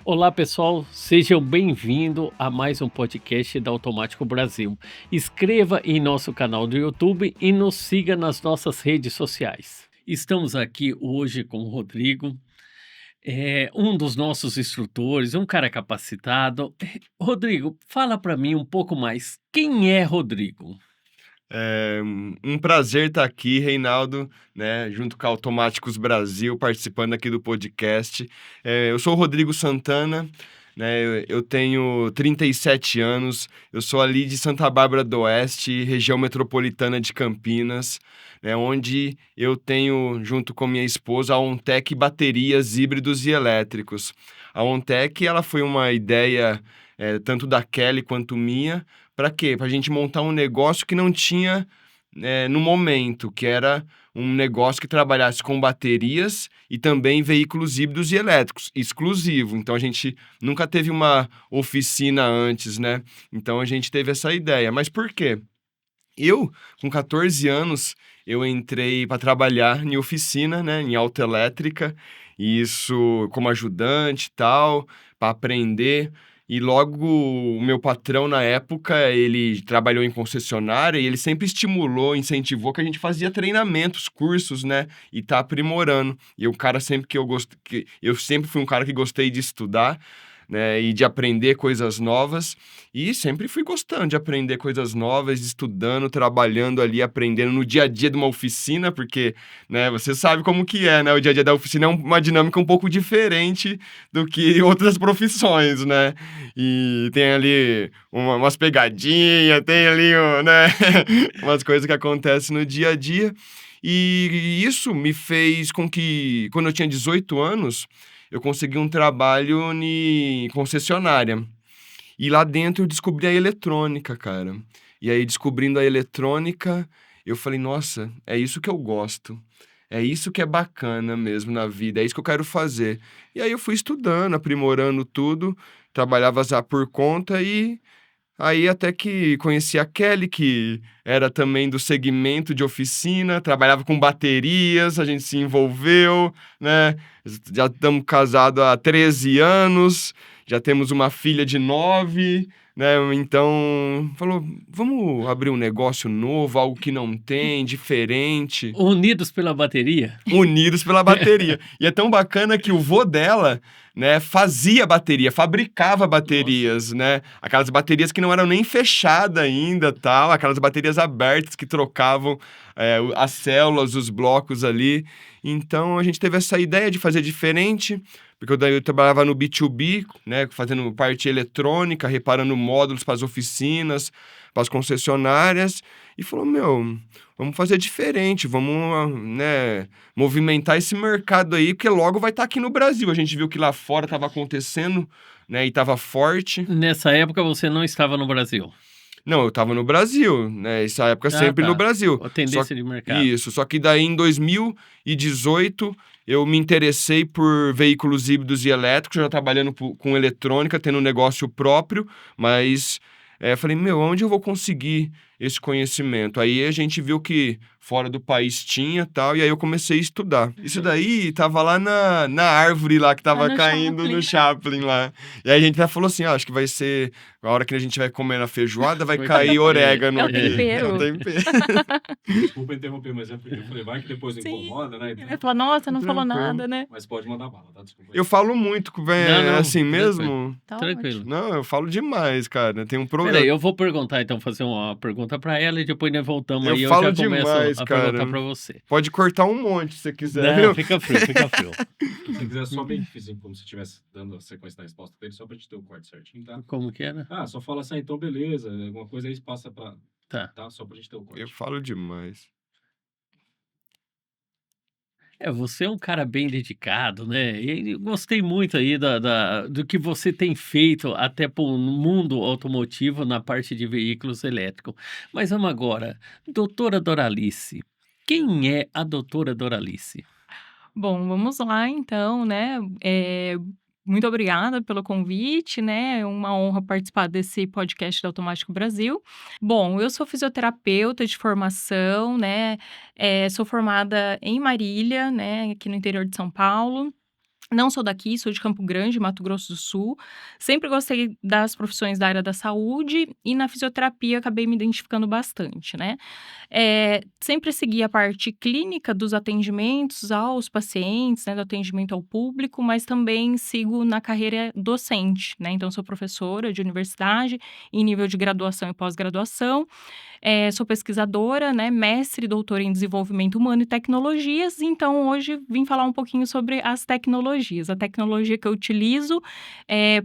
Olá pessoal, sejam bem-vindos a mais um podcast da Automático Brasil. Inscreva em nosso canal do YouTube e nos siga nas nossas redes sociais. Estamos aqui hoje com o Rodrigo, um dos nossos instrutores, um cara capacitado. Rodrigo, fala para mim um pouco mais. Quem é Rodrigo? Um prazer estar aqui, Reinaldo, né, junto com a Automáticos Brasil, participando aqui do podcast. Eu sou o Rodrigo Santana, né, eu tenho 37 anos, eu sou ali de Santa Bárbara do Oeste, região metropolitana de Campinas, né, onde eu tenho, junto com minha esposa, a OnTech Baterias Híbridos e Elétricos. A OnTech, ela foi uma ideia, tanto da Kelly quanto minha. Para quê? Para a gente montar um negócio que não tinha, no momento, que era um negócio que trabalhasse com baterias e também veículos híbridos e elétricos, exclusivo. Então a gente nunca teve uma oficina antes, né? Então a gente teve essa ideia. Mas por quê? Eu, com 14 anos, eu entrei para trabalhar em oficina, né, em autoelétrica, e isso como ajudante e tal, para aprender. E logo o meu patrão na época, ele trabalhou em concessionária e ele sempre estimulou, incentivou que a gente fazia treinamentos, cursos, né, e tá aprimorando. E o cara sempre que eu sempre fui um cara que gostei de estudar, né, e de aprender coisas novas, e sempre fui gostando de aprender coisas novas, estudando, trabalhando ali, aprendendo no dia a dia de uma oficina, porque, né, você sabe como que é, né, o dia a dia da oficina é uma dinâmica um pouco diferente do que outras profissões, né, e tem ali umas pegadinhas, tem ali, né, umas coisas que acontecem no dia a dia, e isso me fez com que, quando eu tinha 18 anos, eu consegui um trabalho em concessionária. E lá dentro eu descobri a eletrônica, cara. E aí, descobrindo a eletrônica, eu falei, nossa, é isso que eu gosto. É isso que é bacana mesmo na vida, é isso que eu quero fazer. E aí eu fui estudando, aprimorando tudo, trabalhava já por conta e aí até que conheci a Kelly, que era também do segmento de oficina, trabalhava com baterias, a gente se envolveu, né? Já estamos casados há 13 anos, já temos uma filha de 9, né? Então, falou, vamos abrir um negócio novo, algo que não tem, diferente. Unidos pela bateria? Unidos pela bateria. E é tão bacana que o vô dela, né, fazia bateria, fabricava baterias, né? Aquelas baterias que não eram nem fechadas ainda, tal, aquelas baterias abertas que trocavam as células, os blocos ali. Então a gente teve essa ideia de fazer diferente, porque daí eu trabalhava no B2B, né, fazendo parte eletrônica, reparando módulos para as oficinas, para as concessionárias, e falou, meu, vamos fazer diferente, vamos, né, movimentar esse mercado aí, porque logo vai estar aqui no Brasil. A gente viu que lá fora estava acontecendo, né, e estava forte. Nessa época você não estava no Brasil? Não, eu estava no Brasil, né, essa época Ah, sempre no tá. Brasil. A Só tendência de mercado. isso, só que daí em 2018 eu me interessei por veículos híbridos e elétricos, já trabalhando com eletrônica, tendo um negócio próprio, mas falei, meu, onde eu vou conseguir esse conhecimento? Aí a gente viu que fora do país tinha tal, e aí eu comecei a estudar. Isso daí tava lá na árvore lá que Lá tava no caindo Chaplin. no Chaplin lá. E aí a gente até falou assim, acho que vai ser, a hora que a gente vai comer na feijoada, vai Vai cair cair. orégano É o aqui. tempero. É o tempero. Desculpa interromper, mas é porque eu falei, vai que depois Sim. incomoda, né? Ele vai falar, nossa, não falou Tranquilo. nada, né? Mas pode mandar bala, tá? Desculpa. Eu falo muito, Não, não, assim tranquilo. mesmo. Tá Tranquilo. ótimo. Não, eu falo demais, cara. Tem um Peraí, problema. eu vou perguntar então, fazer uma pergunta pra ela e depois nós voltamos Eu aí. Eu falo já começo demais, a cara. perguntar pra você. Pode cortar um monte se você quiser, Não, viu? fica frio, fica frio. Se você quiser só bem difícil, como se estivesse dando a sequência da resposta dele, só pra gente ter o corte certinho, tá? Como que era? Ah, só fala assim, então beleza, alguma coisa aí passa pra... Tá. Tá? Só pra gente ter o corte. Eu falo demais. Você é um cara bem dedicado, né? E eu gostei muito aí do que você tem feito até para o mundo automotivo na parte de veículos elétricos. Mas vamos agora, doutora Doralice. Quem é a doutora Doralice? Bom, vamos lá então, né? Muito obrigada pelo convite, né? É uma honra participar desse podcast da Automático Brasil. Bom, eu sou fisioterapeuta de formação, né? Sou formada em Marília, né? Aqui no interior de São Paulo. Não sou daqui, sou de Campo Grande, Mato Grosso do Sul. Sempre gostei das profissões da área da saúde e na fisioterapia acabei me identificando bastante, né? Sempre segui a parte clínica dos atendimentos aos pacientes, né, do atendimento ao público, mas também sigo na carreira docente, né? Então, sou professora de universidade em nível de graduação e pós-graduação. Sou pesquisadora, né, mestre e doutora em desenvolvimento humano e tecnologias, então hoje vim falar um pouquinho sobre as tecnologias, a tecnologia que eu utilizo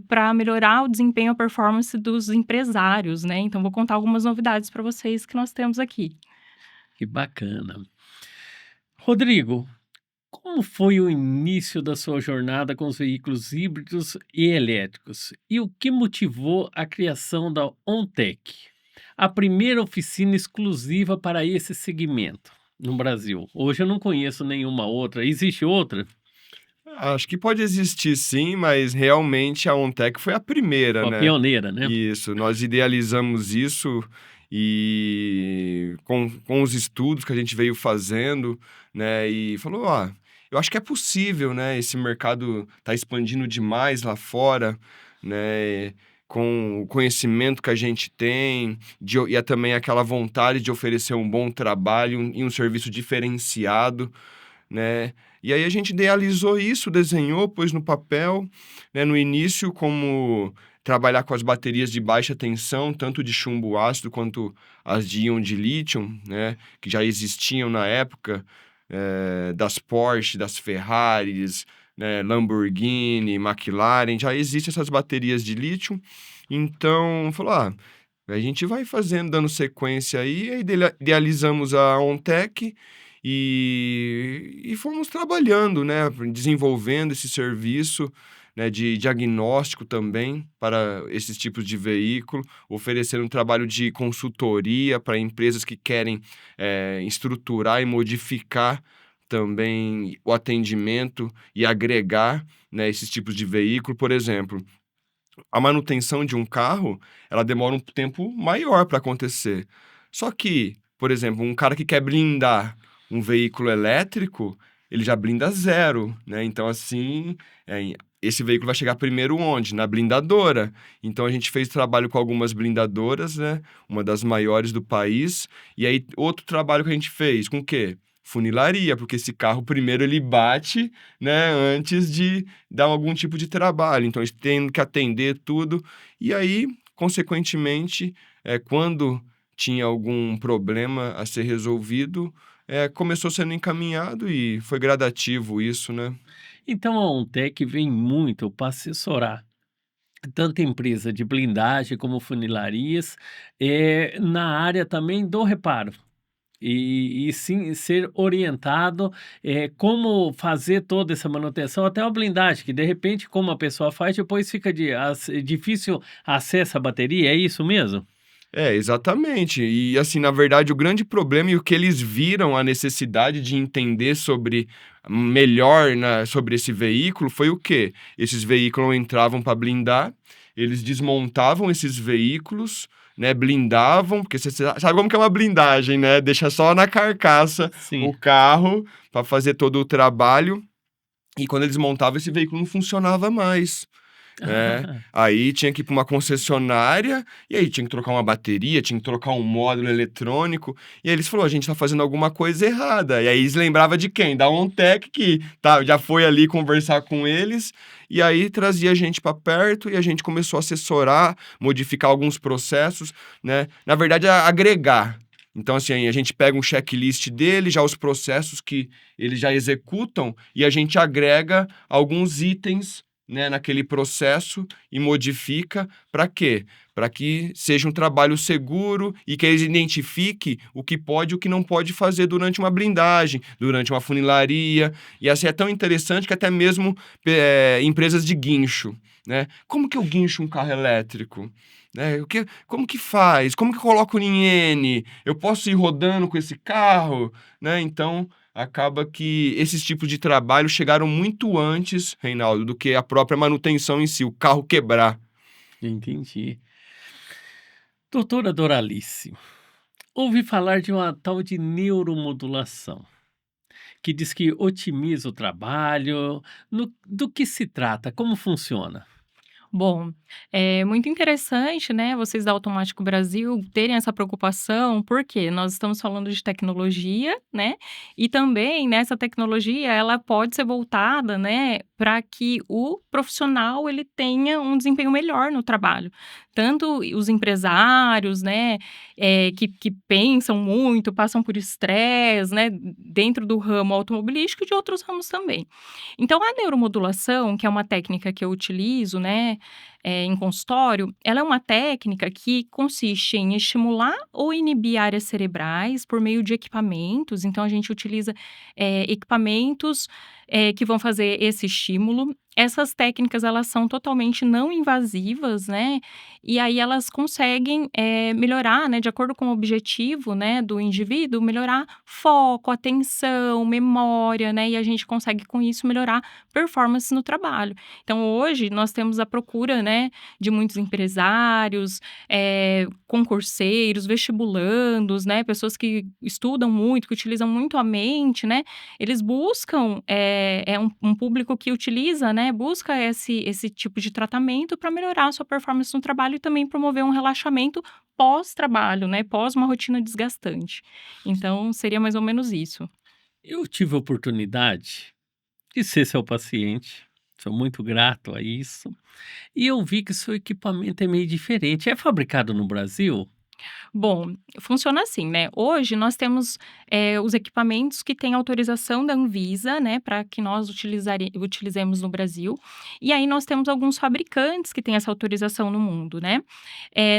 para melhorar o desempenho e a performance dos empresários, né? Então, vou contar algumas novidades para vocês que nós temos aqui. Que bacana. Rodrigo, como foi o início da sua jornada com os veículos híbridos e elétricos? E o que motivou a criação da OnTech, a primeira oficina exclusiva para esse segmento no Brasil? Hoje eu não conheço nenhuma outra. Existe outra? Acho que pode existir sim, mas realmente a OnTech foi a primeira, A né? pioneira, né? Isso, nós idealizamos isso e com os estudos que a gente veio fazendo, né? E falou, eu acho que é possível, né? Esse mercado está expandindo demais lá fora, né? Com o conhecimento que a gente tem e também aquela vontade de oferecer um bom trabalho e um serviço diferenciado, né? E aí a gente idealizou isso, desenhou, pôs no papel, né? No início, como trabalhar com as baterias de baixa tensão, tanto de chumbo ácido quanto as de íon de lítio, né? Que já existiam na época, das Porsche, das Ferraris, né? Lamborghini, McLaren, já existem essas baterias de lítio. Então, falou, a gente vai fazendo, dando sequência aí idealizamos a OnTech e fomos trabalhando, né, desenvolvendo esse serviço, né, de diagnóstico também para esses tipos de veículo, oferecendo um trabalho de consultoria para empresas que querem estruturar e modificar também o atendimento e agregar, né, esses tipos de veículo. Por exemplo, a manutenção de um carro, ela demora um tempo maior para acontecer. Só que, por exemplo, um cara que quer blindar um veículo elétrico, ele já blinda zero, né? Então, assim, esse veículo vai chegar primeiro onde? Na blindadora. Então, a gente fez trabalho com algumas blindadoras, né? Uma das maiores do país. E aí, outro trabalho que a gente fez, com o quê? Funilaria, porque esse carro primeiro ele bate, né, antes de dar algum tipo de trabalho. Então, eles têm que atender tudo. E aí, consequentemente, quando tinha algum problema a ser resolvido, começou sendo encaminhado e foi gradativo isso, né? Então a OnTech vem muito para assessorar tanto empresa de blindagem como funilarias, na área também do reparo. E sim ser orientado, como fazer toda essa manutenção, até a blindagem, que de repente, como a pessoa faz, depois fica difícil acesso à bateria, é isso mesmo? Exatamente. E assim, na verdade, o grande problema e o que eles viram a necessidade de entender melhor sobre esse veículo foi o quê? Esses veículos entravam para blindar, eles desmontavam esses veículos, né? Blindavam, porque você sabe como que é uma blindagem, né? Deixa só na carcaça Sim. o carro para fazer todo o trabalho. E quando eles montavam, esse veículo não funcionava mais. Aí tinha que ir para uma concessionária, e aí tinha que trocar uma bateria, tinha que trocar um módulo eletrônico, e aí eles falaram, a gente tá fazendo alguma coisa errada. E aí eles lembravam de quem? Da OnTech, que já foi ali conversar com eles, e aí trazia a gente para perto, e a gente começou a assessorar, modificar alguns processos, né? Na verdade, agregar. Então, assim, a gente pega um checklist dele, já os processos que eles já executam, e a gente agrega alguns itens, né, naquele processo e modifica para quê? Para que seja um trabalho seguro e que eles identifiquem o que pode e o que não pode fazer durante uma blindagem, durante uma funilaria. E assim é tão interessante que até mesmo empresas de guincho, né? Como que eu guincho um carro elétrico? Né? Como que faz? Como que coloco em N? Eu posso ir rodando com esse carro? Né? Então, acaba que esses tipos de trabalho chegaram muito antes, Reinaldo, do que a própria manutenção em si, o carro quebrar. Entendi. Doutora Doralice, ouvi falar de uma tal de neuromodulação. que diz que otimiza o trabalho. Do que se trata? Como funciona? Bom, é muito interessante, né, vocês da Automático Brasil terem essa preocupação, porque nós estamos falando de tecnologia, né, e também nessa tecnologia ela pode ser voltada, né, para que o profissional ele tenha um desempenho melhor no trabalho. Tanto os empresários, né, que pensam muito, passam por estresse, né, dentro do ramo automobilístico e de outros ramos também. Então a neuromodulação, que é uma técnica que eu utilizo, né, em consultório, ela é uma técnica que consiste em estimular ou inibir áreas cerebrais por meio de equipamentos. Então, a gente utiliza equipamentos que vão fazer esse estímulo. Essas técnicas, elas são totalmente não invasivas, né? E aí elas conseguem melhorar, né, de acordo com o objetivo, né, do indivíduo, melhorar foco, atenção, memória, né? E a gente consegue, com isso, melhorar performance no trabalho. Então, hoje, nós temos a procura, né, de muitos empresários, concurseiros, vestibulandos, né, pessoas que estudam muito, que utilizam muito a mente, né, eles buscam, um público que utiliza, né, busca esse tipo de tratamento para melhorar a sua performance no trabalho e também promover um relaxamento pós-trabalho, né, pós uma rotina desgastante. Então, seria mais ou menos isso. Eu tive a oportunidade de ser seu paciente, sou muito grato a isso, e eu vi que seu equipamento é meio diferente. É fabricado no Brasil? Bom, funciona assim, né, hoje nós temos, os equipamentos que têm autorização da Anvisa, né, para que nós utilizemos no Brasil, e aí nós temos alguns fabricantes que têm essa autorização no mundo, né.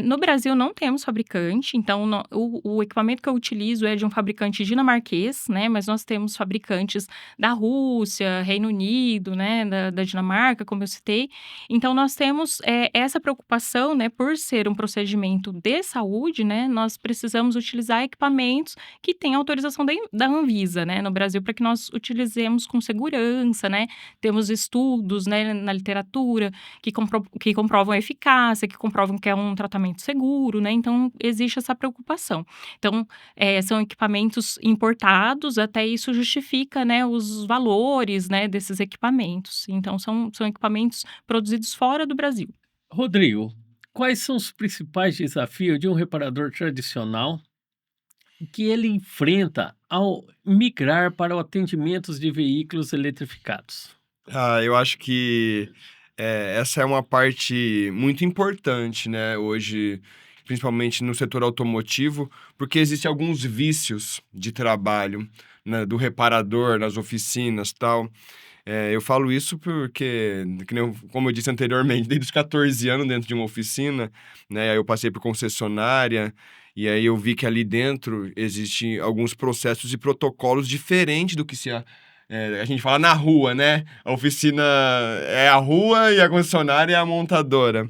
No Brasil não temos fabricante, então o equipamento que eu utilizo é de um fabricante dinamarquês, né, mas nós temos fabricantes da Rússia, Reino Unido, né, da Dinamarca, como eu citei. Então nós temos, essa preocupação, né, por ser um procedimento de saúde, né, nós precisamos utilizar equipamentos que têm autorização da Anvisa, né, no Brasil, para que nós utilizemos com segurança, né. Temos estudos, né, na literatura que comprovam a eficácia, que comprovam que é um tratamento seguro, né, então existe essa preocupação. Então, são equipamentos importados, até isso justifica, né, os valores, né, desses equipamentos. Então são equipamentos produzidos fora do Brasil. Rodrigo, quais são os principais desafios de um reparador tradicional que ele enfrenta ao migrar para o atendimentos de veículos eletrificados? Eu acho que essa é uma parte muito importante, né, hoje, principalmente no setor automotivo, porque existem alguns vícios de trabalho, né, do reparador nas oficinas, tal. Eu falo isso porque, que nem como eu disse anteriormente, desde os 14 anos dentro de uma oficina, né, eu passei por concessionária, e aí eu vi que ali dentro existem alguns processos e protocolos diferentes do que a gente fala na rua, né? A oficina é a rua e a concessionária é a montadora.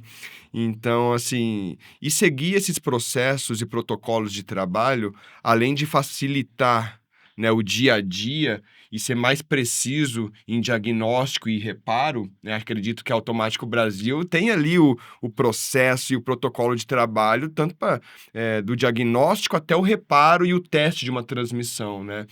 Então, assim, e seguir esses processos e protocolos de trabalho, além de facilitar, né, o dia a dia e ser mais preciso em diagnóstico e reparo, né? Acredito que a Automático Brasil tem ali o processo e o protocolo de trabalho, tanto do diagnóstico até o reparo e o teste de uma transmissão, né?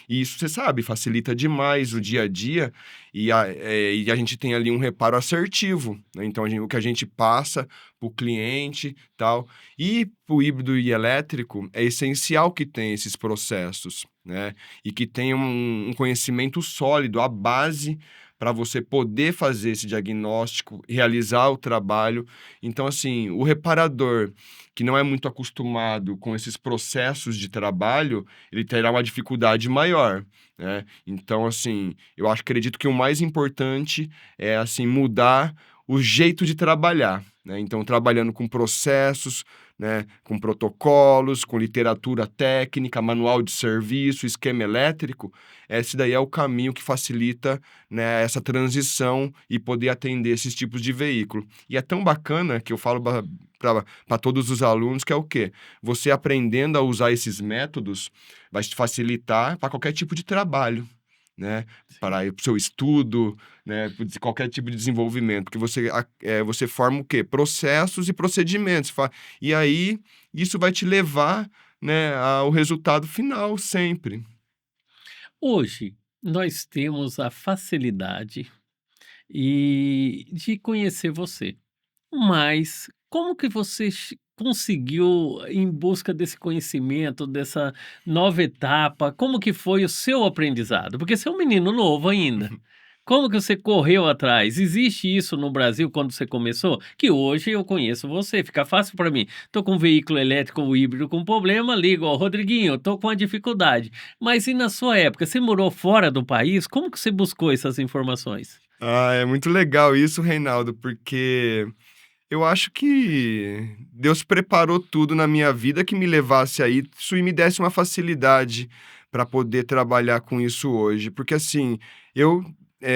E isso, você sabe, facilita demais o dia a dia e a gente tem ali um reparo assertivo, né? Então, o que a gente passa para o cliente tal. E para o híbrido e elétrico, é essencial que tenha esses processos, né? E que tenha um conhecimento sólido, a base para você poder fazer esse diagnóstico, realizar o trabalho. Então, assim, o reparador que não é muito acostumado com esses processos de trabalho, ele terá uma dificuldade maior, né? Então, assim, acredito que o mais importante é, assim, mudar o jeito de trabalhar, né? Então, trabalhando com processos, né, com protocolos, com literatura técnica, manual de serviço, esquema elétrico, esse daí é o caminho que facilita, né, essa transição e poder atender esses tipos de veículo. E é tão bacana que eu falo para todos os alunos que é o quê? Você aprendendo a usar esses métodos vai te facilitar para qualquer tipo de trabalho, né? Para o seu estudo, né? Qualquer tipo de desenvolvimento, porque você forma o quê? Processos e procedimentos. E aí, isso vai te levar, né, ao resultado final sempre. Hoje, nós temos a facilidade de conhecer você. Mas como que você conseguiu, em busca desse conhecimento, dessa nova etapa, como que foi o seu aprendizado? Porque você é um menino novo ainda. Como que você correu atrás? Existe isso no Brasil quando você começou? Que hoje eu conheço você, fica fácil para mim. Tô com um veículo elétrico ou híbrido com problema, ligo, ó, Rodriguinho, tô com uma dificuldade. Mas e na sua época, você morou fora do país? Como que você buscou essas informações? Ah, é muito legal isso, Reinaldo, porque eu acho que Deus preparou tudo na minha vida que me levasse a isso e me desse uma facilidade para poder trabalhar com isso hoje. Porque assim, eu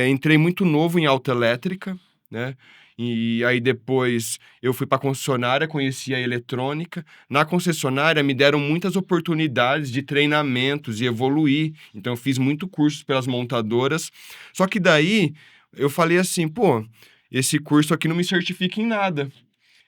entrei muito novo em autoelétrica, né? E aí depois eu fui para a concessionária, conheci a eletrônica. Na concessionária me deram muitas oportunidades de treinamentos e evoluir. Então eu fiz muito cursos pelas montadoras. Só que daí eu falei assim, pô, esse curso aqui não me certifica em nada.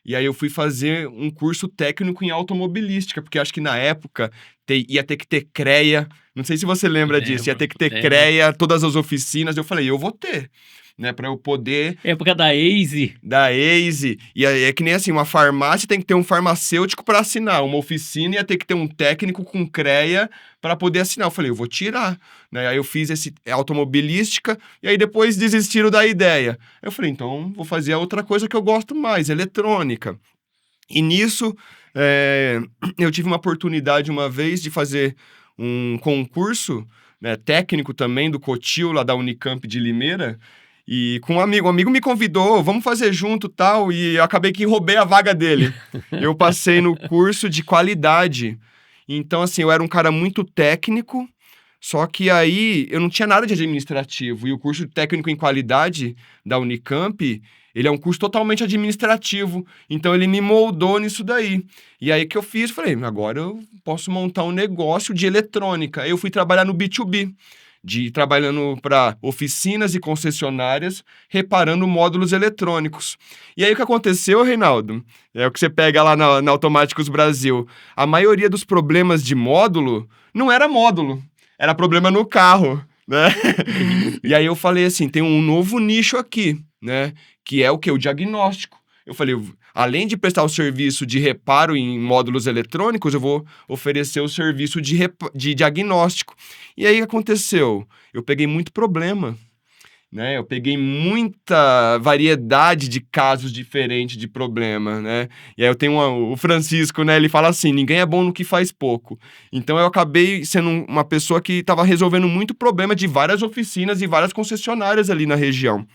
E aí eu fui fazer um curso técnico em automobilística, porque acho que na época ia ter que ter CREA. Não sei se você lembra disso, ia ter que ter Lembro. CREA, todas as oficinas. Eu falei, eu vou ter, né, para eu poder Época da Easy. da Easy. E aí é que nem assim, uma farmácia tem que ter um farmacêutico para assinar, uma oficina ia ter que ter um técnico com CREA para poder assinar. Eu falei, eu vou tirar, né? Aí eu fiz esse automobilística e aí depois desistiram da ideia. Eu falei, então vou fazer a outra coisa que eu gosto mais, eletrônica. E nisso, eu tive uma oportunidade uma vez de fazer um concurso, né, técnico também do Cotil, lá da Unicamp de Limeira, e com um amigo me convidou, vamos fazer junto tal, e eu acabei que roubei a vaga dele. Eu passei no curso de qualidade. Então, assim, eu era um cara muito técnico, só que aí eu não tinha nada de administrativo. E o curso técnico em qualidade da Unicamp, ele é um curso totalmente administrativo. Então, ele me moldou nisso daí. E aí que eu fiz, falei, agora eu posso montar um negócio de eletrônica. Aí eu fui trabalhar no B2B. Trabalhando para oficinas e concessionárias, reparando módulos eletrônicos. E aí o que aconteceu, Reinaldo? É o que você pega lá na Automáticos Brasil. A maioria dos problemas de módulo não era módulo, era problema no carro, né? E aí eu falei assim, tem um novo nicho aqui, né? Que é o quê? O diagnóstico. Eu falei, além de prestar o serviço de reparo em módulos eletrônicos, eu vou oferecer o serviço de diagnóstico. E aí o que aconteceu? Eu peguei muito problema, né? Eu peguei muita variedade de casos diferentes de problema, né? E aí eu tenho o Francisco, né? Ele fala assim, ninguém é bom no que faz pouco. Então eu acabei sendo uma pessoa que estava resolvendo muito problema de várias oficinas e várias concessionárias ali na região.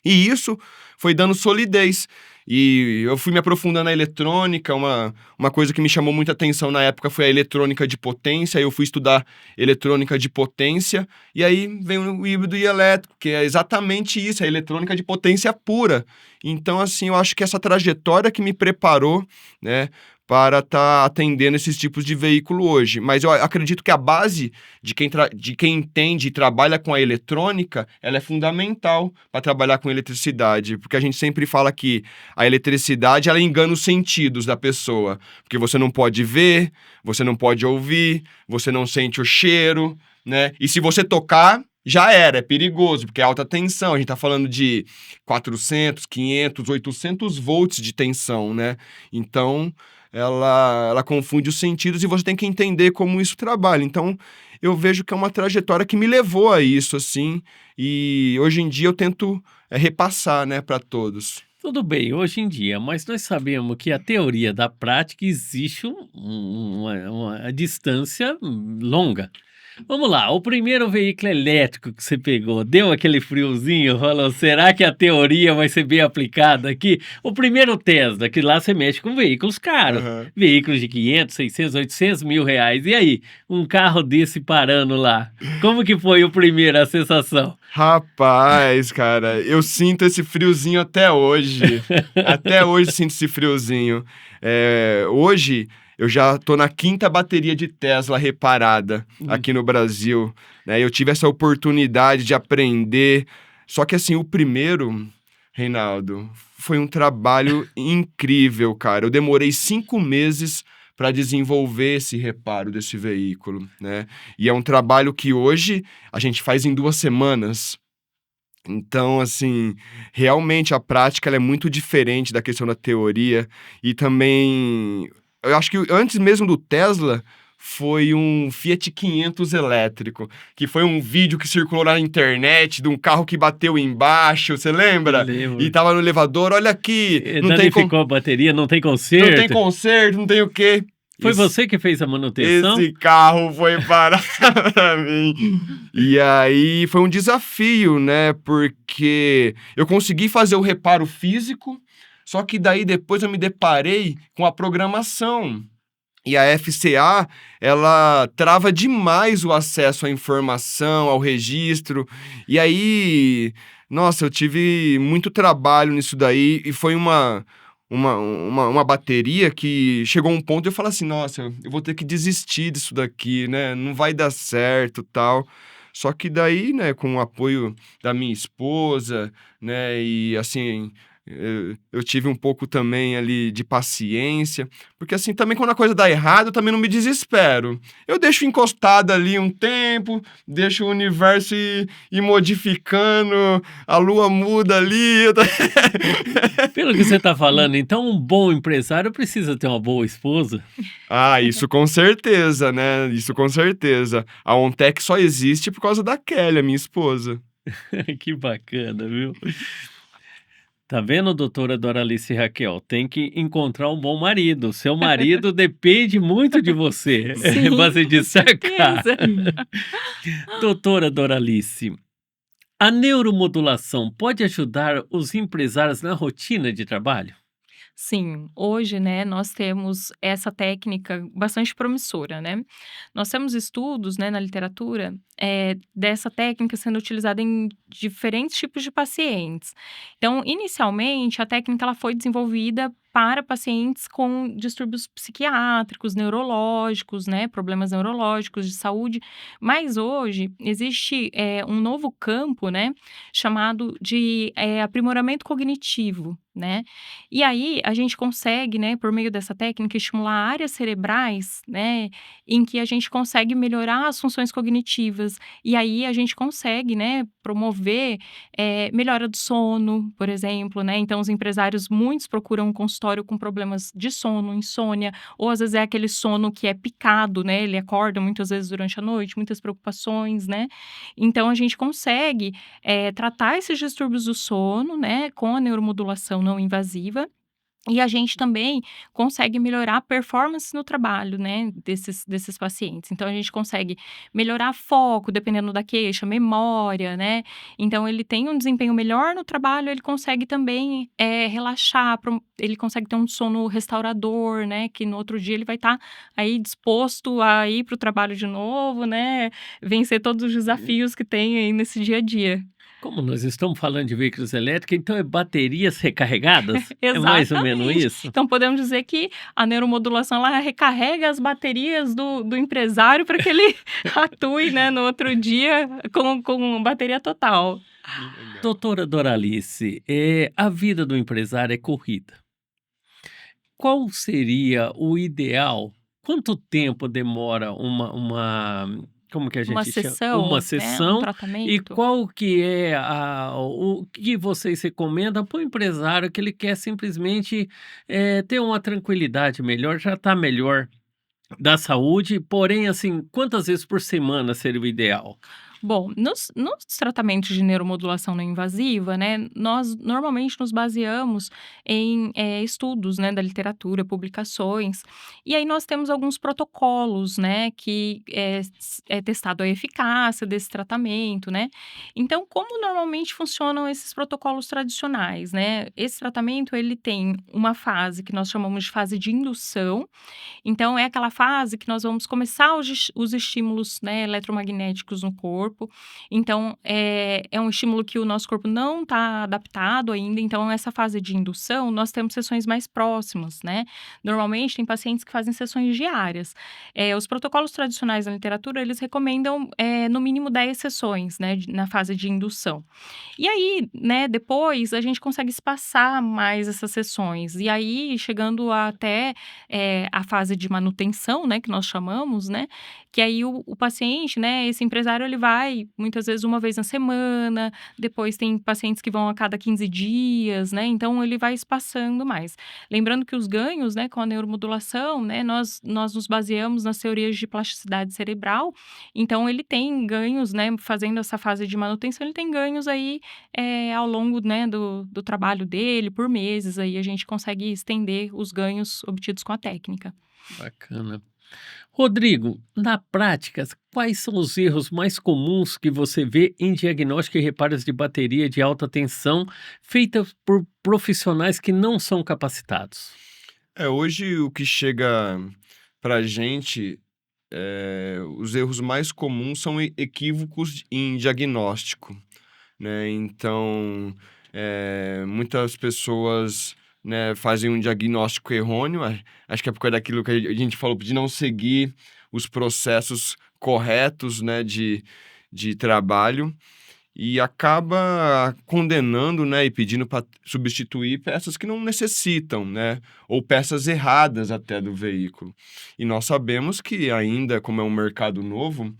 E isso foi dando solidez. E eu fui me aprofundando na eletrônica, uma coisa que me chamou muita atenção na época foi a eletrônica de potência, eu fui estudar eletrônica de potência, e aí vem o híbrido e elétrico, que é exatamente isso, a eletrônica de potência pura. Então, assim, eu acho que essa trajetória que me preparou, né, para estar atendendo esses tipos de veículo hoje. Mas eu acredito que a base de quem entende e trabalha com a eletrônica, ela é fundamental para trabalhar com eletricidade, porque a gente sempre fala que a eletricidade, ela engana os sentidos da pessoa, porque você não pode ver, você não pode ouvir, você não sente o cheiro, né? E se você tocar, já era, é perigoso, porque é alta tensão, a gente tá falando de 400, 500, 800 volts de tensão, né? Então, ela confunde os sentidos e você tem que entender como isso trabalha. Então, eu vejo que é uma trajetória que me levou a isso, assim, e hoje em dia eu tento repassar, né, para todos. Tudo bem, hoje em dia, mas nós sabemos que a teoria da prática existe uma distância longa. Vamos lá, o primeiro veículo elétrico que você pegou, deu aquele friozinho, falou, será que a teoria vai ser bem aplicada aqui? O primeiro Tesla, que lá você mexe com veículos caros, veículos de 500, 600, 800 mil reais. E aí, um carro desse parando lá, como que foi o primeiro, a sensação? Rapaz, cara, eu sinto esse friozinho até hoje. Até hoje sinto esse friozinho. Hoje eu já tô na 5ª bateria de Tesla reparada aqui no Brasil, né? Eu tive essa oportunidade de aprender. Só que assim, o primeiro, Reinaldo, foi um trabalho incrível, cara. Eu demorei 5 meses para desenvolver esse reparo desse veículo, né? E é um trabalho que hoje a gente faz em 2 semanas. Então, assim, realmente a prática ela é muito diferente da questão da teoria. E também, eu acho que antes mesmo do Tesla, foi um Fiat 500 elétrico, que foi um vídeo que circulou na internet de um carro que bateu embaixo, você lembra? Lembro. E tava no elevador, olha aqui, não tem Danificou a bateria, não tem não conserto. tem conserto, não tem o quê. Foi Esse- você que fez a manutenção? Esse carro foi parar pra mim. E aí foi um desafio, né? Porque eu consegui fazer o reparo físico, só que daí depois eu me deparei com a programação. E a FCA, ela trava demais o acesso à informação, ao registro. E aí, nossa, eu tive muito trabalho nisso daí e foi uma bateria que chegou a um ponto e eu falei assim, nossa, eu vou ter que desistir disso daqui, né? Não vai dar certo, tal. Só que daí, né, com o apoio da minha esposa, né, e assim, eu tive um pouco também ali de paciência, porque assim, também quando a coisa dá errado, eu também não me desespero. Eu deixo encostado ali um tempo, deixo o universo ir modificando, a lua muda ali. Pelo que você está falando, então um bom empresário precisa ter uma boa esposa. Ah, isso com certeza, né? Isso com certeza. A Ontec só existe por causa da Kelly, a minha esposa. Que bacana, viu? Tá vendo, doutora Doralice Raquel? Tem que encontrar um bom marido. Seu marido depende muito de você. Sim, Você com destacar. certeza. Doutora Doralice, a neuromodulação pode ajudar os empresários na rotina de trabalho? Sim, hoje, né, nós temos essa técnica bastante promissora, né? Nós temos estudos, né, na literatura, dessa técnica sendo utilizada em diferentes tipos de pacientes. Então, inicialmente, a técnica ela foi desenvolvida para pacientes com distúrbios psiquiátricos, neurológicos, né, problemas neurológicos de saúde, mas hoje existe um novo campo, né, chamado de aprimoramento cognitivo, né? E aí a gente consegue, né, por meio dessa técnica, estimular áreas cerebrais, né, em que a gente consegue melhorar as funções cognitivas. E aí a gente consegue, né, promover melhora do sono, por exemplo, né? Então os empresários, muitos procuram um consultório com problemas de sono, insônia, ou às vezes é aquele sono que é picado, né? Ele acorda muitas vezes durante a noite, muitas preocupações, né? Então a gente consegue tratar esses distúrbios do sono, né, com a neuromodulação não invasiva. E a gente também consegue melhorar a performance no trabalho, né, desses pacientes. Então, a gente consegue melhorar foco, dependendo da queixa, memória, né? Então, ele tem um desempenho melhor no trabalho, ele consegue também relaxar, ele consegue ter um sono restaurador, né? Que no outro dia ele vai estar aí disposto a ir para o trabalho de novo, né? Vencer todos os desafios que tem aí nesse dia a dia. Como nós estamos falando de veículos elétricos, então é baterias recarregadas? É mais ou menos Exatamente. isso? Então, podemos dizer que a neuromodulação ela recarrega as baterias do empresário para que ele atue, né, no outro dia com bateria total. Doutora Doralice, a vida do empresário é corrida. Qual seria o ideal? Quanto tempo demora como que a Uma gente chama? sessão, Uma né, um sessão? E tratamento. qual que é o que vocês recomendam para o empresário que ele quer simplesmente ter uma tranquilidade melhor, já está melhor da saúde, porém, assim, quantas vezes por semana seria o ideal? Bom, nos tratamentos de neuromodulação não invasiva, né, nós normalmente nos baseamos em estudos, né, da literatura, publicações, e aí nós temos alguns protocolos, né, que é testado a eficácia desse tratamento, né. Então, como normalmente funcionam esses protocolos tradicionais, né? Esse tratamento, ele tem uma fase que nós chamamos de fase de indução, então é aquela fase que nós vamos começar os estímulos, né, eletromagnéticos no corpo, corpo. Então, é um estímulo que o nosso corpo não está adaptado ainda. Então, essa fase de indução, nós temos sessões mais próximas, né? Normalmente, tem pacientes que fazem sessões diárias. Os protocolos tradicionais da literatura, eles recomendam, no mínimo 10 sessões, né, na fase de indução. E aí, né, depois a gente consegue espaçar mais essas sessões. E aí, chegando até a fase de manutenção, né, que nós chamamos, né, que aí o paciente, né, esse empresário, ele vai muitas vezes uma vez na semana, depois tem pacientes que vão a cada 15 dias, né, então ele vai espaçando mais. Lembrando que os ganhos, né, com a neuromodulação, né, nós nos baseamos nas teorias de plasticidade cerebral, então ele tem ganhos, né, fazendo essa fase de manutenção, ele tem ganhos aí ao longo, né, do trabalho dele, por meses, aí a gente consegue estender os ganhos obtidos com a técnica. Bacana. Rodrigo, na prática, quais são os erros mais comuns que você vê em diagnóstico e reparos de bateria de alta tensão feitas por profissionais que não são capacitados? Hoje o que chega pra gente, os erros mais comuns são equívocos em diagnóstico, né? Então, muitas pessoas, né, fazem um diagnóstico errôneo. Acho que é por causa daquilo que a gente falou, de não seguir os processos corretos, né, de trabalho, e acaba condenando, né, e pedindo para substituir peças que não necessitam, né, ou peças erradas até do veículo. E nós sabemos que ainda, como é um mercado novo,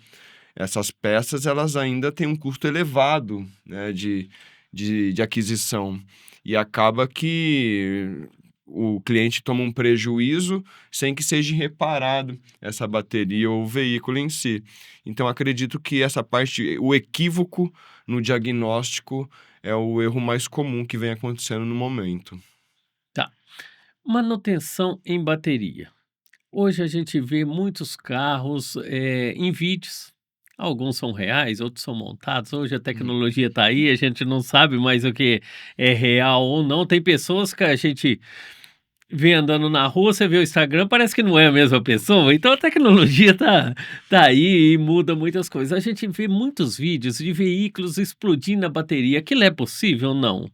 essas peças elas ainda têm um custo elevado, né, de aquisição. E acaba que o cliente toma um prejuízo sem que seja reparado essa bateria ou o veículo em si. Então, acredito que essa parte, o equívoco no diagnóstico, é o erro mais comum que vem acontecendo no momento. Tá. Manutenção em bateria. Hoje a gente vê muitos carros em vídeos. Alguns são reais, outros são montados. Hoje a tecnologia está aí, a gente não sabe mais o que é real ou não. Tem pessoas que a gente vê andando na rua, você vê o Instagram, parece que não é a mesma pessoa. Então a tecnologia tá aí e muda muitas coisas. A gente vê muitos vídeos de veículos explodindo a bateria. Aquilo é possível ou não?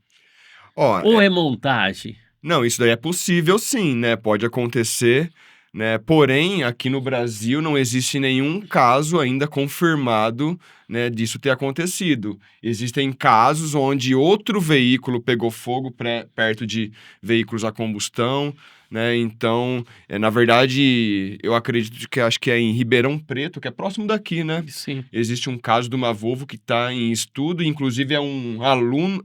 Ó, Ou é montagem? Não, isso daí é possível sim, né? Pode acontecer, né? Porém, aqui no Brasil não existe nenhum caso ainda confirmado, né, disso ter acontecido. Existem casos onde outro veículo pegou fogo perto de veículos a combustão, né? Então, na verdade, eu acredito que acho que é em Ribeirão Preto, que é próximo daqui, né? Sim. Existe um caso de uma Volvo que está em estudo, inclusive é um aluno,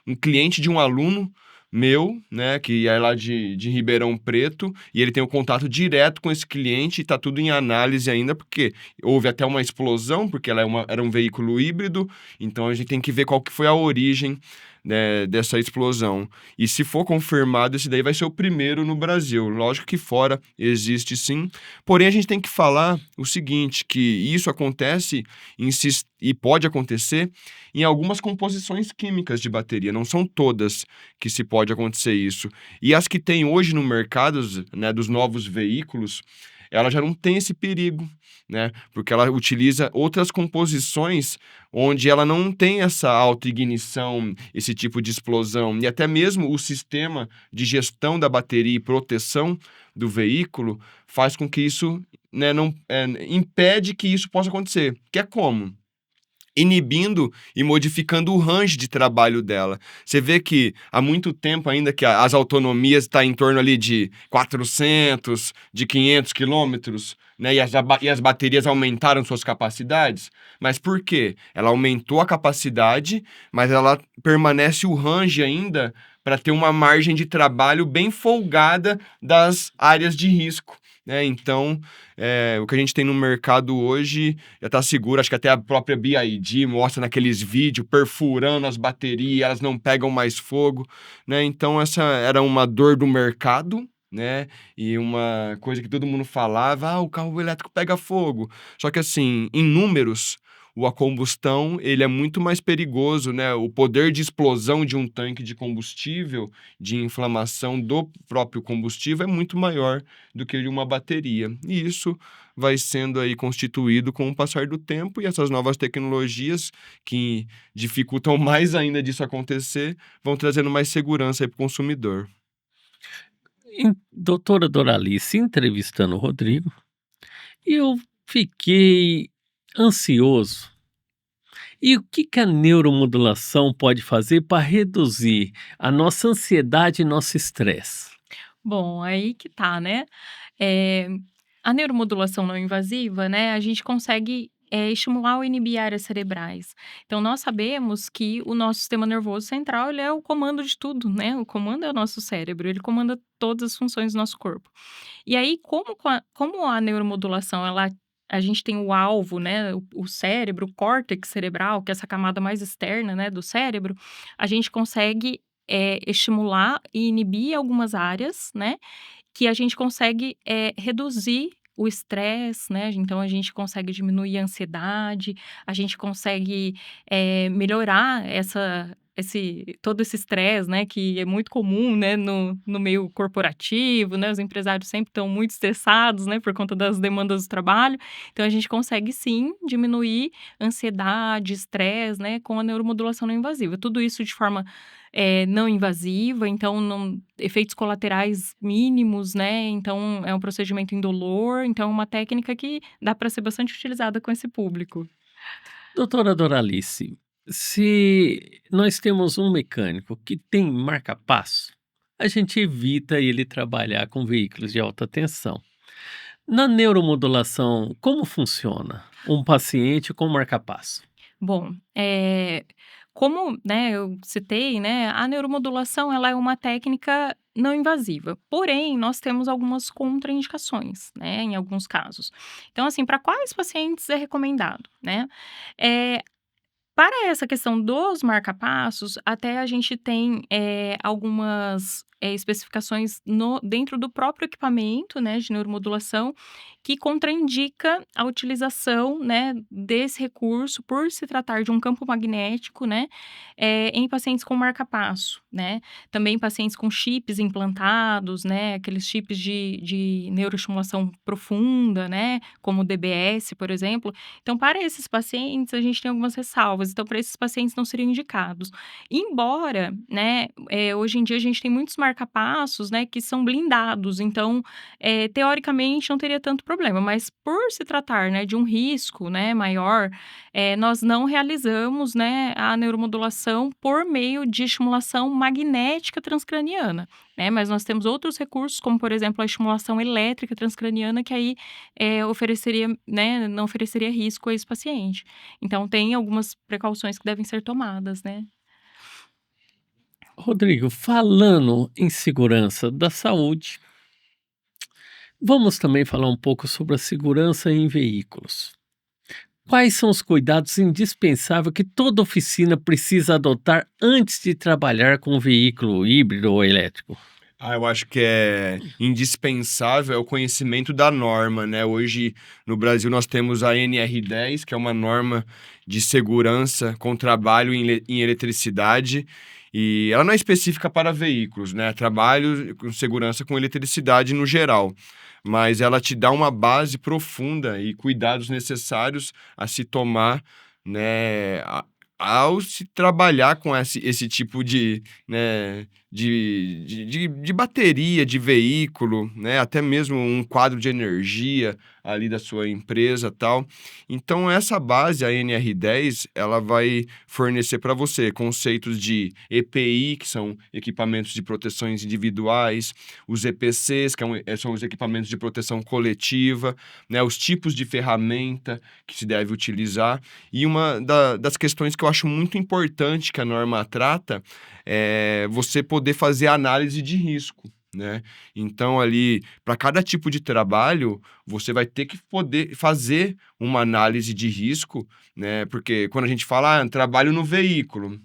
um cliente de um aluno meu, né, que é lá de Ribeirão Preto, e ele tem um contato direto com esse cliente, e tá tudo em análise ainda, porque houve até uma explosão, porque era um veículo híbrido, então a gente tem que ver qual que foi a origem, né, dessa explosão. E se for confirmado, esse daí vai ser o primeiro no Brasil. Lógico que fora existe sim, porém a gente tem que falar o seguinte, que isso acontece e pode acontecer em algumas composições químicas de bateria, não são todas que se pode acontecer isso. E as que tem hoje no mercado, né, dos novos veículos, ela já não tem esse perigo, né? Porque ela utiliza outras composições onde ela não tem essa autoignição, esse tipo de explosão. E até mesmo o sistema de gestão da bateria e proteção do veículo faz com que isso, né, não impede que isso possa acontecer. Que é como? Inibindo e modificando o range de trabalho dela. Você vê que há muito tempo ainda que as autonomias estão em torno ali de 400, de 500 quilômetros, né? E as baterias aumentaram suas capacidades. Mas por quê? Ela aumentou a capacidade, mas ela permanece o range ainda para ter uma margem de trabalho bem folgada das áreas de risco, né? Então, o que a gente tem no mercado hoje já está seguro. Acho que até a própria BYD mostra naqueles vídeos perfurando as baterias, elas não pegam mais fogo, né? Então, essa era uma dor do mercado, né? E uma coisa que todo mundo falava, o carro elétrico pega fogo. Só que assim, em números, a combustão, ele é muito mais perigoso, né? O poder de explosão de um tanque de combustível, de inflamação do próprio combustível, é muito maior do que de uma bateria. E isso vai sendo aí constituído com o passar do tempo, e essas novas tecnologias que dificultam mais ainda disso acontecer, vão trazendo mais segurança para o consumidor. Doutora Doralice, entrevistando o Rodrigo, eu fiquei ansioso. E o que que a neuromodulação pode fazer para reduzir a nossa ansiedade e nosso estresse? Bom, aí que tá, né? Eh, a neuromodulação não invasiva, né, a gente consegue, estimular ou inibir áreas cerebrais. Então nós sabemos que o nosso sistema nervoso central, ele é o comando de tudo, né, o comando é o nosso cérebro, ele comanda todas as funções do nosso corpo. E aí, como a neuromodulação, a gente tem o alvo, né, o cérebro, o córtex cerebral, que é essa camada mais externa, né, do cérebro, a gente consegue, estimular e inibir algumas áreas, né, que a gente consegue, reduzir o estresse, né, então a gente consegue diminuir a ansiedade, a gente consegue, melhorar todo esse estresse, né, que é muito comum, né, no meio corporativo, né, os empresários sempre estão muito estressados, né, por conta das demandas do trabalho, então a gente consegue sim diminuir ansiedade, estresse, né, com a neuromodulação não invasiva. Tudo isso de forma não invasiva, então efeitos colaterais mínimos, né, então é um procedimento indolor, então é uma técnica que dá para ser bastante utilizada com esse público. Doutora Doralice, se nós temos um mecânico que tem marca-passo, a gente evita ele trabalhar com veículos de alta tensão. Na neuromodulação, como funciona um paciente com marca-passo? Bom, como, né, eu citei, né, a neuromodulação ela é uma técnica não invasiva, porém nós temos algumas contraindicações, né, em alguns casos. Então assim, para quais pacientes é recomendado, né? Eh, Para essa questão dos marca-passos, até a gente tem, algumas, especificações dentro do próprio equipamento, né, de neuromodulação, que contraindica a utilização, né, desse recurso por se tratar de um campo magnético, né, em pacientes com marca-passo, né. Também pacientes com chips implantados, né, aqueles chips de neuroestimulação profunda, né, como o DBS, por exemplo. Então, para esses pacientes, a gente tem algumas ressalvas. Então, para esses pacientes não seriam indicados. Embora, né, hoje em dia a gente tem muitos marca-passos, né, que são blindados. Então, teoricamente não teria tanto problema. Mas por se tratar, né, de um risco, né, maior, nós não realizamos, né, a neuromodulação por meio de estimulação magnética transcraniana, né? Mas nós temos outros recursos, como por exemplo a estimulação elétrica transcraniana, que aí ofereceria, né, não ofereceria risco a esse paciente. Então, tem algumas precauções que devem ser tomadas, né? Rodrigo, falando em segurança da saúde, vamos também falar um pouco sobre a segurança em veículos. Quais são os cuidados indispensáveis que toda oficina precisa adotar antes de trabalhar com um veículo híbrido ou elétrico? Eu acho que é indispensável o conhecimento da norma, né? Hoje, no Brasil, nós temos a NR10, que é uma norma de segurança com trabalho em eletricidade, e ela não é específica para veículos, né? Trabalho com segurança com eletricidade no geral, mas ela te dá uma base profunda e cuidados necessários a se tomar, né? Ao se trabalhar com esse tipo de, né, de bateria, de veículo, né, até mesmo um quadro de energia ali da sua empresa, tal. Então essa base, a NR10, ela vai fornecer para você conceitos de EPI, que são equipamentos de proteções individuais, os EPCs, que são os equipamentos de proteção coletiva, né, os tipos de ferramenta que se deve utilizar. E uma das questões que eu acho muito importante que a norma trata é você poder fazer análise de risco, né? Então, ali, para cada tipo de trabalho, você vai ter que poder fazer uma análise de risco, né? Porque quando a gente fala, trabalho no veículo,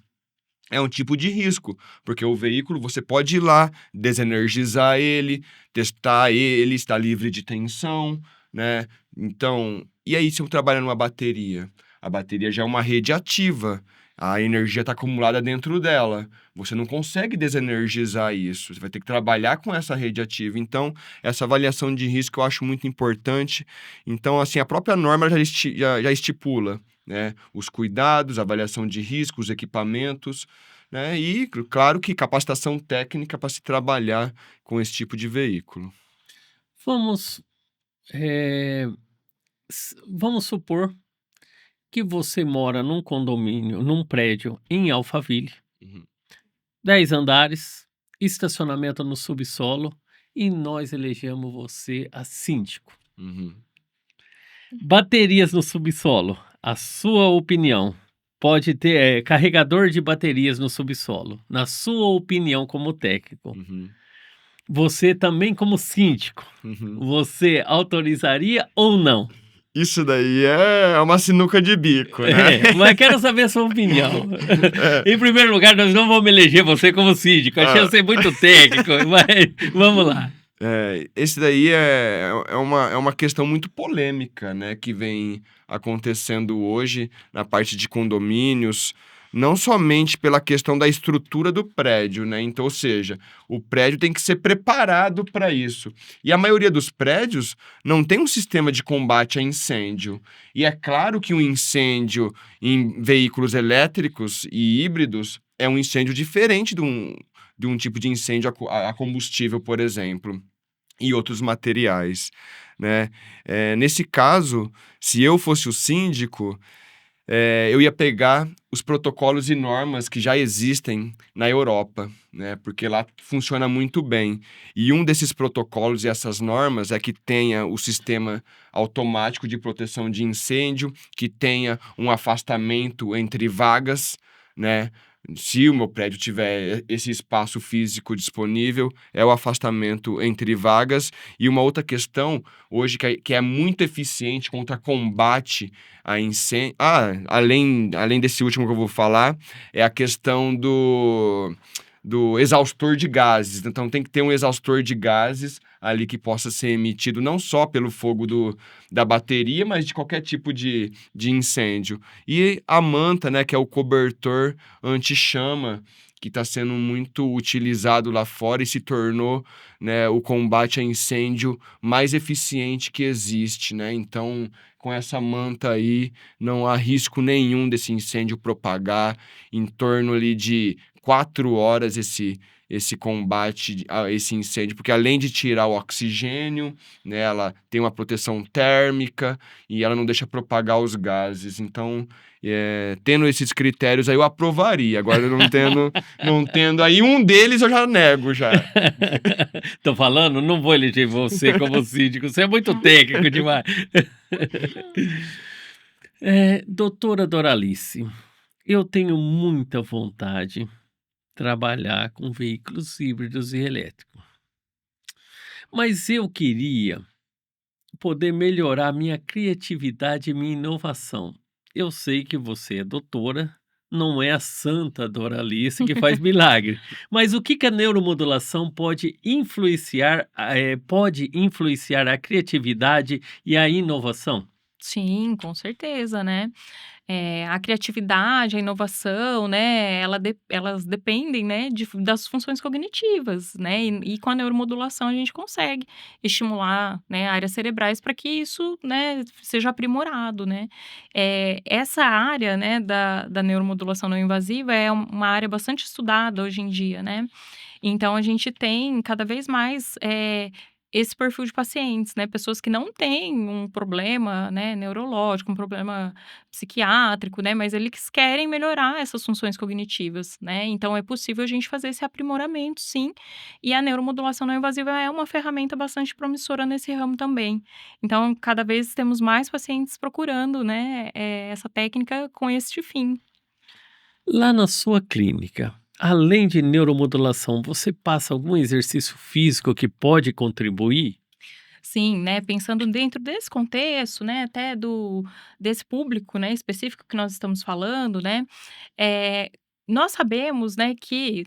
é um tipo de risco, porque o veículo você pode ir lá, desenergizar ele, testar ele, está livre de tensão, né? Então, e aí se eu trabalhar numa bateria? A bateria já é uma rede ativa, A energia está acumulada dentro dela. Você não consegue desenergizar isso. Você vai ter que trabalhar com essa rede ativa. Então, essa avaliação de risco eu acho muito importante. Então, assim, a própria norma já estipula, né, os cuidados, a avaliação de risco, os equipamentos, né, e, claro, que capacitação técnica para se trabalhar com esse tipo de veículo. Vamos, vamos supor que você mora num condomínio, num prédio em Alphaville, Uhum. 10 andares, estacionamento no subsolo, e nós elegemos você a síndico. Uhum. Baterias no subsolo, a sua opinião. Pode ter carregador de baterias no subsolo, na sua opinião como técnico. Uhum. Você também como síndico, Uhum. você autorizaria ou não? Isso daí é uma sinuca de bico, né? Mas quero saber a sua opinião. É. Em primeiro lugar, nós não vamos eleger você como síndico. Achei você muito técnico, mas vamos lá. Esse daí é uma questão muito polêmica, né, que vem acontecendo hoje na parte de condomínios, não somente pela questão da estrutura do prédio, né? Então, ou seja, o prédio tem que ser preparado para isso. E a maioria dos prédios não tem um sistema de combate a incêndio. E é claro que um incêndio em veículos elétricos e híbridos é um incêndio diferente de um tipo de incêndio a combustível, por exemplo, e outros materiais, né? Nesse caso, se eu fosse o síndico, eu ia pegar os protocolos e normas que já existem na Europa, né? Porque lá funciona muito bem. E um desses protocolos e essas normas é que tenha o sistema automático de proteção de incêndio, que tenha um afastamento entre vagas, né? Se o meu prédio tiver esse espaço físico disponível, é o afastamento entre vagas. E uma outra questão, hoje, que é muito eficiente contra combate a incêndio. Além desse último que eu vou falar, é a questão do exaustor de gases. Então, tem que ter um exaustor de gases ali que possa ser emitido não só pelo fogo da bateria, mas de qualquer tipo de incêndio. E a manta, né, que é o cobertor anti-chama, que está sendo muito utilizado lá fora e se tornou, né, o combate a incêndio mais eficiente que existe, né? Então, com essa manta aí, não há risco nenhum desse incêndio propagar. Em torno ali de 4 horas esse combate a esse incêndio, porque além de tirar o oxigênio, né, ela tem uma proteção térmica e ela não deixa propagar os gases. Então, tendo esses critérios aí, eu aprovaria. Agora, não tendo aí um deles, eu já nego já. Tô falando, não vou eleger você como síndico. Você é muito técnico demais. Doutora Doralice, eu tenho muita vontade de trabalhar com veículos híbridos e elétricos. Mas eu queria poder melhorar minha criatividade e minha inovação. Eu sei que você é doutora, não é a santa Doralice que faz milagre. Mas o que a neuromodulação pode influenciar a criatividade e a inovação? Sim, com certeza, né? A criatividade, a inovação, né, elas dependem, né, das funções cognitivas, né, e com a neuromodulação a gente consegue estimular, né, áreas cerebrais para que isso, né, seja aprimorado, né. Essa área, né, da neuromodulação não invasiva é uma área bastante estudada hoje em dia, né. Então a gente tem cada vez mais, esse perfil de pacientes, né, pessoas que não têm um problema, né, neurológico, um problema psiquiátrico, né, mas eles querem melhorar essas funções cognitivas, né, então é possível a gente fazer esse aprimoramento sim, e a neuromodulação não invasiva é uma ferramenta bastante promissora nesse ramo também. Então cada vez temos mais pacientes procurando, né, essa técnica com este fim. Lá na sua clínica, além de neuromodulação, você passa algum exercício físico que pode contribuir? Sim, né, pensando dentro desse contexto, né, até desse público, né, específico que nós estamos falando, né, eh, nós sabemos, né, que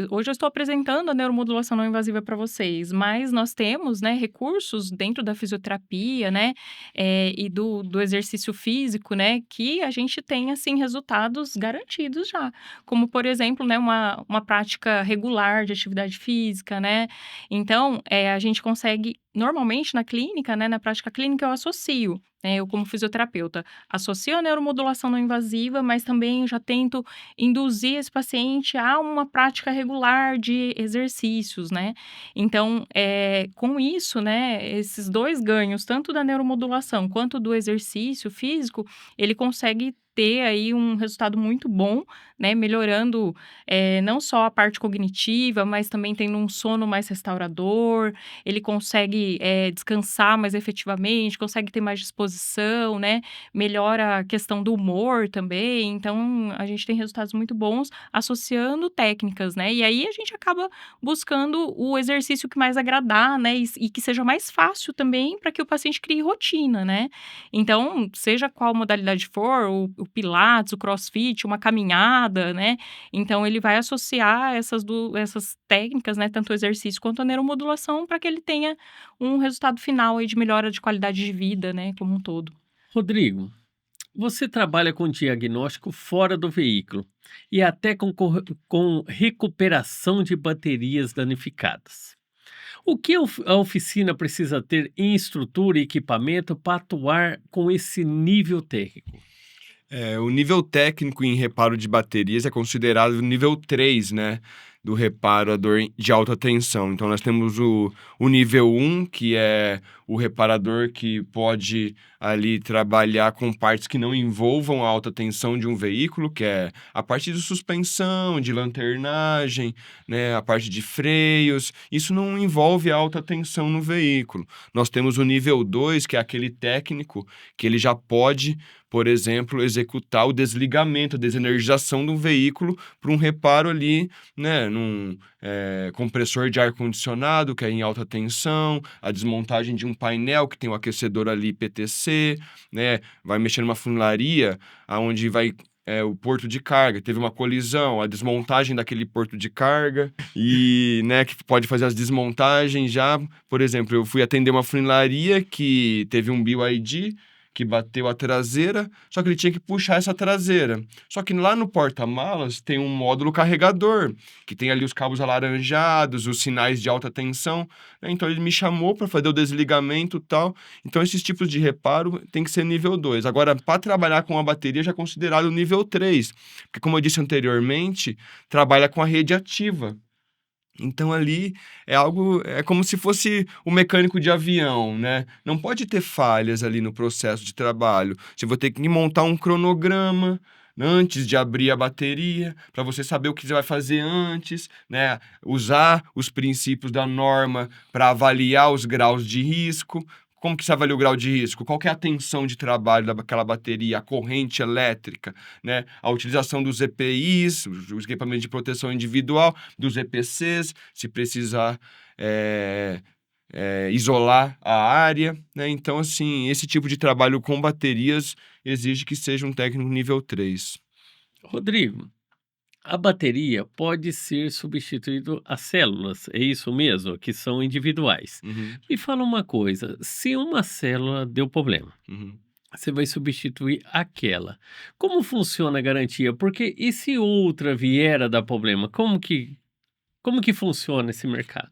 hoje eu estou apresentando a neuromodulação não invasiva para vocês, mas nós temos, né, recursos dentro da fisioterapia, né, e do exercício físico, né, que a gente tem, assim, resultados garantidos já. Como, por exemplo, né, uma prática regular de atividade física, né. Então, a gente consegue normalmente na clínica, né, na prática clínica eu associo, né, eu como fisioterapeuta, associo a neuromodulação não invasiva, mas também já tento induzir esse paciente a uma prática regular de exercícios, né. Então, com isso, né, esses 2 ganhos, tanto da neuromodulação quanto do exercício físico, ele consegue ter aí um resultado muito bom, né, melhorando, não só a parte cognitiva, mas também tendo um sono mais restaurador, ele consegue, descansar mais efetivamente, consegue ter mais disposição, né, melhora a questão do humor também, então a gente tem resultados muito bons associando técnicas, né, e aí a gente acaba buscando o exercício que mais agradar, né, e que seja mais fácil também para que o paciente crie rotina, né. Então, seja qual modalidade for, o pilates, o crossfit, uma caminhada, né, então ele vai associar essas técnicas, né, tanto o exercício quanto a neuromodulação para que ele tenha um resultado final aí de melhora de qualidade de vida, né, como um todo. Rodrigo, você trabalha com diagnóstico fora do veículo e até com recuperação de baterias danificadas. O que a oficina precisa ter em estrutura e equipamento para atuar com esse nível técnico? O nível técnico em reparo de baterias é considerado o nível 3, né, do reparo a dor de alta tensão. Então, nós temos o nível 1, que é o reparador que pode ali trabalhar com partes que não envolvam a alta tensão de um veículo, que é a parte de suspensão, de lanternagem, né, a parte de freios. Isso não envolve a alta tensão no veículo. Nós temos o nível 2, que é aquele técnico que ele já pode, por exemplo, executar o desligamento, a desenergização de um veículo para um reparo ali, né, num compressor de ar-condicionado, que é em alta tensão, a desmontagem de um painel que tem o aquecedor ali PTC, né, vai mexer numa funilaria, onde vai o porto de carga, teve uma colisão, a desmontagem daquele porto de carga e, né, que pode fazer as desmontagens já. Por exemplo, eu fui atender uma funilaria que teve um BYD, que bateu a traseira, só que ele tinha que puxar essa traseira. Só que lá no porta-malas tem um módulo carregador, que tem ali os cabos alaranjados, os sinais de alta tensão, né? Então ele me chamou para fazer o desligamento e tal. Então esses tipos de reparo tem que ser nível 2. Agora, para trabalhar com a bateria já é considerado nível 3, porque como eu disse anteriormente, trabalha com a rede ativa. Então ali é como se fosse o mecânico de avião, né? Não pode ter falhas ali no processo de trabalho. Você vai ter que montar um cronograma antes de abrir a bateria, para você saber o que você vai fazer antes, né? Usar os princípios da norma para avaliar os graus de risco. Como que se avalia o grau de risco? Qual que é a tensão de trabalho daquela bateria, a corrente elétrica, né? A utilização dos EPIs, os equipamentos de proteção individual, dos EPCs, se precisar isolar a área, né? Então, assim, esse tipo de trabalho com baterias exige que seja um técnico nível 3. Rodrigo, a bateria pode ser substituído às células, é isso mesmo? Que são individuais. Uhum, Me fala uma coisa, se uma célula deu problema, uhum. você vai substituir aquela. Como funciona a garantia? Porque e se outra vier a dar problema, como que funciona esse mercado?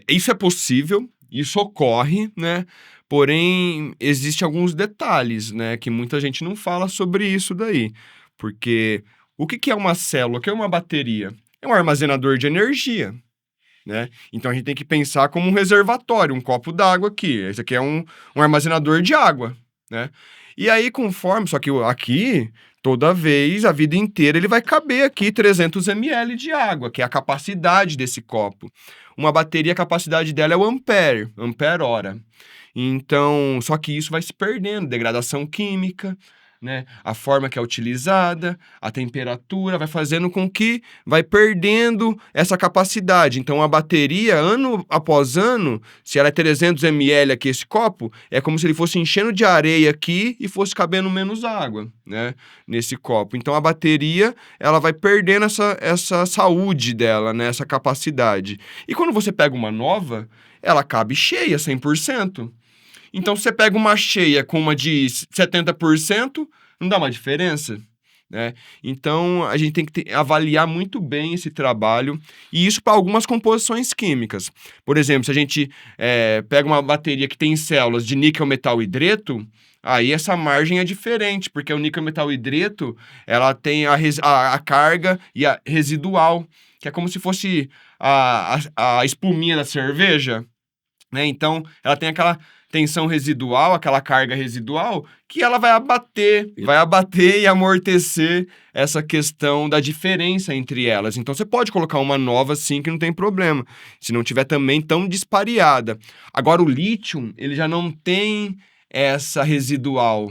Isso é possível, isso ocorre, né? Porém, existem alguns detalhes, né? Que muita gente não fala sobre isso daí. Porque o que é uma célula? O que é uma bateria? É um armazenador de energia, né? Então, a gente tem que pensar como um reservatório, um copo d'água aqui. Esse aqui é um armazenador de água, né? E aí, só que aqui, toda vez, a vida inteira, ele vai caber aqui 300 ml de água, que é a capacidade desse copo. Uma bateria, a capacidade dela é o ampere-hora. Então, só que isso vai se perdendo, degradação química, né? A forma que é utilizada, a temperatura, vai fazendo com que vai perdendo essa capacidade. Então, a bateria, ano após ano, se ela é 300 ml aqui, esse copo, é como se ele fosse enchendo de areia aqui e fosse cabendo menos água, né? Nesse copo. Então, a bateria, ela vai perdendo essa saúde dela, né? Essa capacidade. E quando você pega uma nova, ela cabe cheia, 100%. Então, se você pega uma cheia com uma de 70%, não dá uma diferença, né? Então, a gente tem que avaliar muito bem esse trabalho, e isso para algumas composições químicas. Por exemplo, se a gente pega uma bateria que tem células de níquel metal hidreto, aí essa margem é diferente, porque o níquel metal hidreto, ela tem a carga e a residual, que é como se fosse a espuminha da cerveja, né? Então, ela tem aquela tensão residual, aquela carga residual, que ela vai abater e amortecer essa questão da diferença entre elas. Então, você pode colocar uma nova, sim, que não tem problema, se não tiver também tão dispareada. Agora, o lítio, ele já não tem essa residual,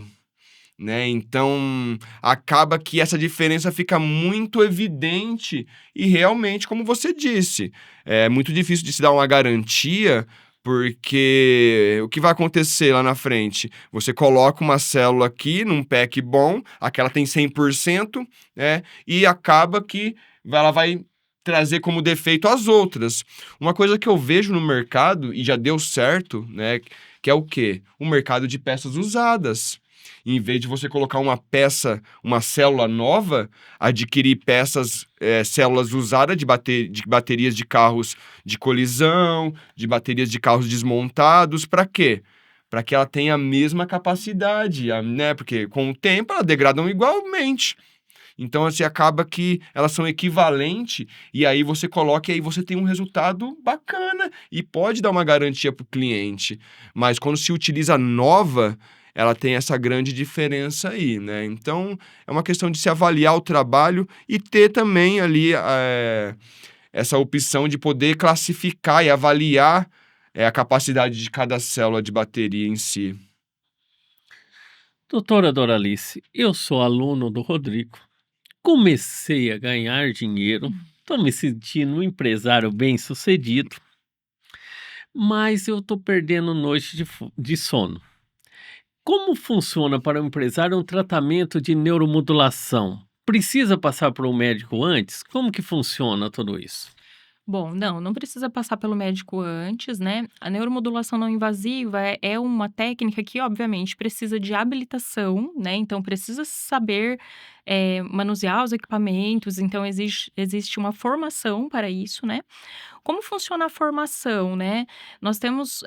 né? Então, acaba que essa diferença fica muito evidente e realmente, como você disse, é muito difícil de se dar uma garantia, porque o que vai acontecer lá na frente? Você coloca uma célula aqui num pack bom, aquela tem 100%, né? E acaba que ela vai trazer como defeito as outras. Uma coisa que eu vejo no mercado, e já deu certo, né? Que é o quê? O mercado de peças usadas. Em vez de você colocar uma peça, uma célula nova, adquirir células usadas de baterias de carros de colisão, de baterias de carros desmontados, para quê? Para que ela tenha a mesma capacidade, né? Porque com o tempo elas degradam igualmente. Então, assim, acaba que elas são equivalentes, e aí você coloca e aí você tem um resultado bacana e pode dar uma garantia para o cliente. Mas quando se utiliza nova, ela tem essa grande diferença aí, né? Então, é uma questão de se avaliar o trabalho e ter também ali essa opção de poder classificar e avaliar a capacidade de cada célula de bateria em si. Doutora Doralice, eu sou aluno do Rodrigo. Comecei a ganhar dinheiro, estou me sentindo um empresário bem-sucedido, mas eu estou perdendo noite de sono. Como funciona para o empresário um tratamento de neuromodulação? Precisa passar por um médico antes? Como que funciona tudo isso? Bom, não precisa passar pelo médico antes, né? A neuromodulação não invasiva é uma técnica que, obviamente, precisa de habilitação, né? Então, precisa saber manusear os equipamentos, então existe uma formação para isso, né? Como funciona a formação, né? Nós temos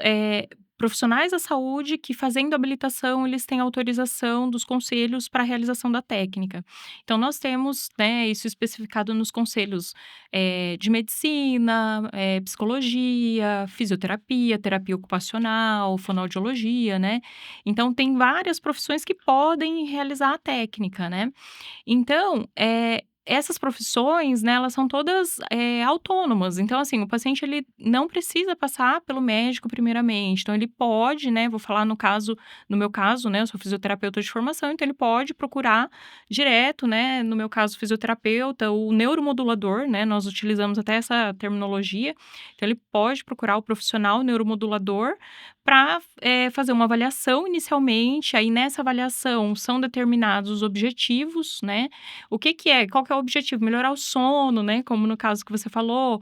profissionais da saúde que, fazendo habilitação, eles têm autorização dos conselhos para a realização da técnica. Então, nós temos, né, isso especificado nos conselhos de medicina, psicologia, fisioterapia, terapia ocupacional, fonoaudiologia, né? Então, tem várias profissões que podem realizar a técnica, né? Então, essas profissões, né, elas são todas autônomas. Então, assim, o paciente ele não precisa passar pelo médico primeiramente. Então, ele pode, né, vou falar no meu caso, né, eu sou fisioterapeuta de formação, então ele pode procurar direto, né, no meu caso, fisioterapeuta, o neuromodulador, né, nós utilizamos até essa terminologia. Então, ele pode procurar o profissional neuromodulador para fazer uma avaliação inicialmente. Aí, nessa avaliação, são determinados os objetivos, né? Qual que é o objetivo? Melhorar o sono, né? Como no caso que você falou,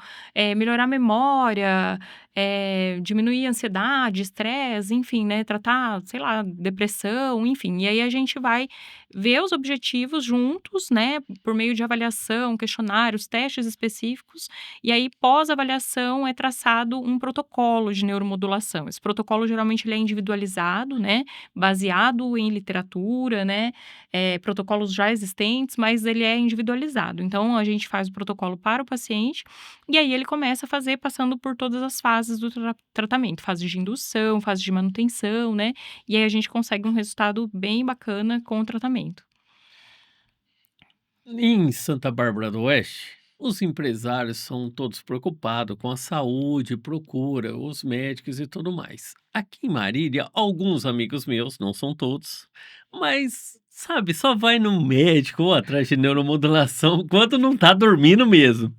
melhorar a memória, diminuir a ansiedade, estresse, enfim, né? Tratar, sei lá, depressão, enfim. E aí a gente vai ver os objetivos juntos, né? Por meio de avaliação, questionários, testes específicos. E aí, pós-avaliação, é traçado um protocolo de neuromodulação. Esse protocolo, geralmente, ele é individualizado, né? Baseado em literatura, né? Protocolos já existentes, mas ele é individualizado. Então, a gente faz o protocolo para o paciente e aí ele começa a fazer passando por todas as fases do tratamento. Fase de indução, fase de manutenção, né? E aí a gente consegue um resultado bem bacana com o tratamento. Em Santa Bárbara do Oeste, os empresários são todos preocupados com a saúde, procura, os médicos e tudo mais. Aqui em Marília, alguns amigos meus, não são todos, mas Sabe, só vai no médico ou atrás de neuromodulação quando não tá dormindo mesmo.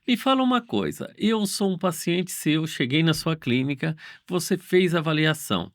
Me fala uma coisa, eu sou um paciente seu, cheguei na sua clínica, você fez a avaliação.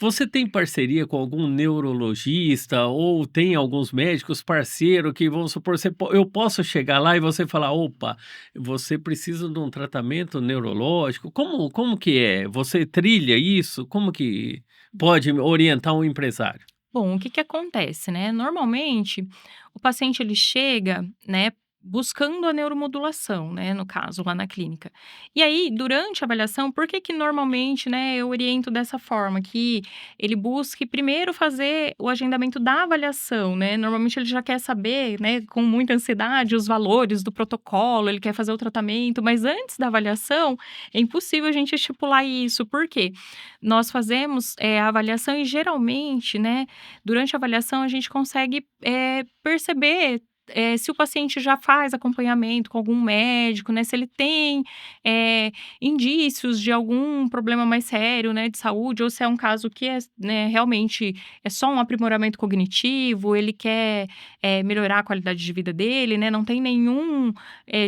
Você tem parceria com algum neurologista ou tem alguns médicos parceiro que, vamos supor, eu posso chegar lá e você falar: "Opa, você precisa de um tratamento neurológico", como que é? Você trilha isso? Como que pode orientar um empresário? Bom, o que que acontece, né? Normalmente, o paciente ele chega, né, buscando a neuromodulação, né, no caso, lá na clínica. E aí, durante a avaliação, por que que normalmente, né, eu oriento dessa forma, que ele busque primeiro fazer o agendamento da avaliação, né? Normalmente ele já quer saber, né, com muita ansiedade, os valores do protocolo, ele quer fazer o tratamento, mas antes da avaliação, é impossível a gente estipular isso. Por quê? Nós fazemos a avaliação e geralmente, né, durante a avaliação, a gente consegue, perceber, se o paciente já faz acompanhamento com algum médico, né, se ele tem, indícios de algum problema mais sério, né, de saúde, ou se é um caso que é, né, realmente é só um aprimoramento cognitivo, ele quer, melhorar a qualidade de vida dele, né, não tem nenhum,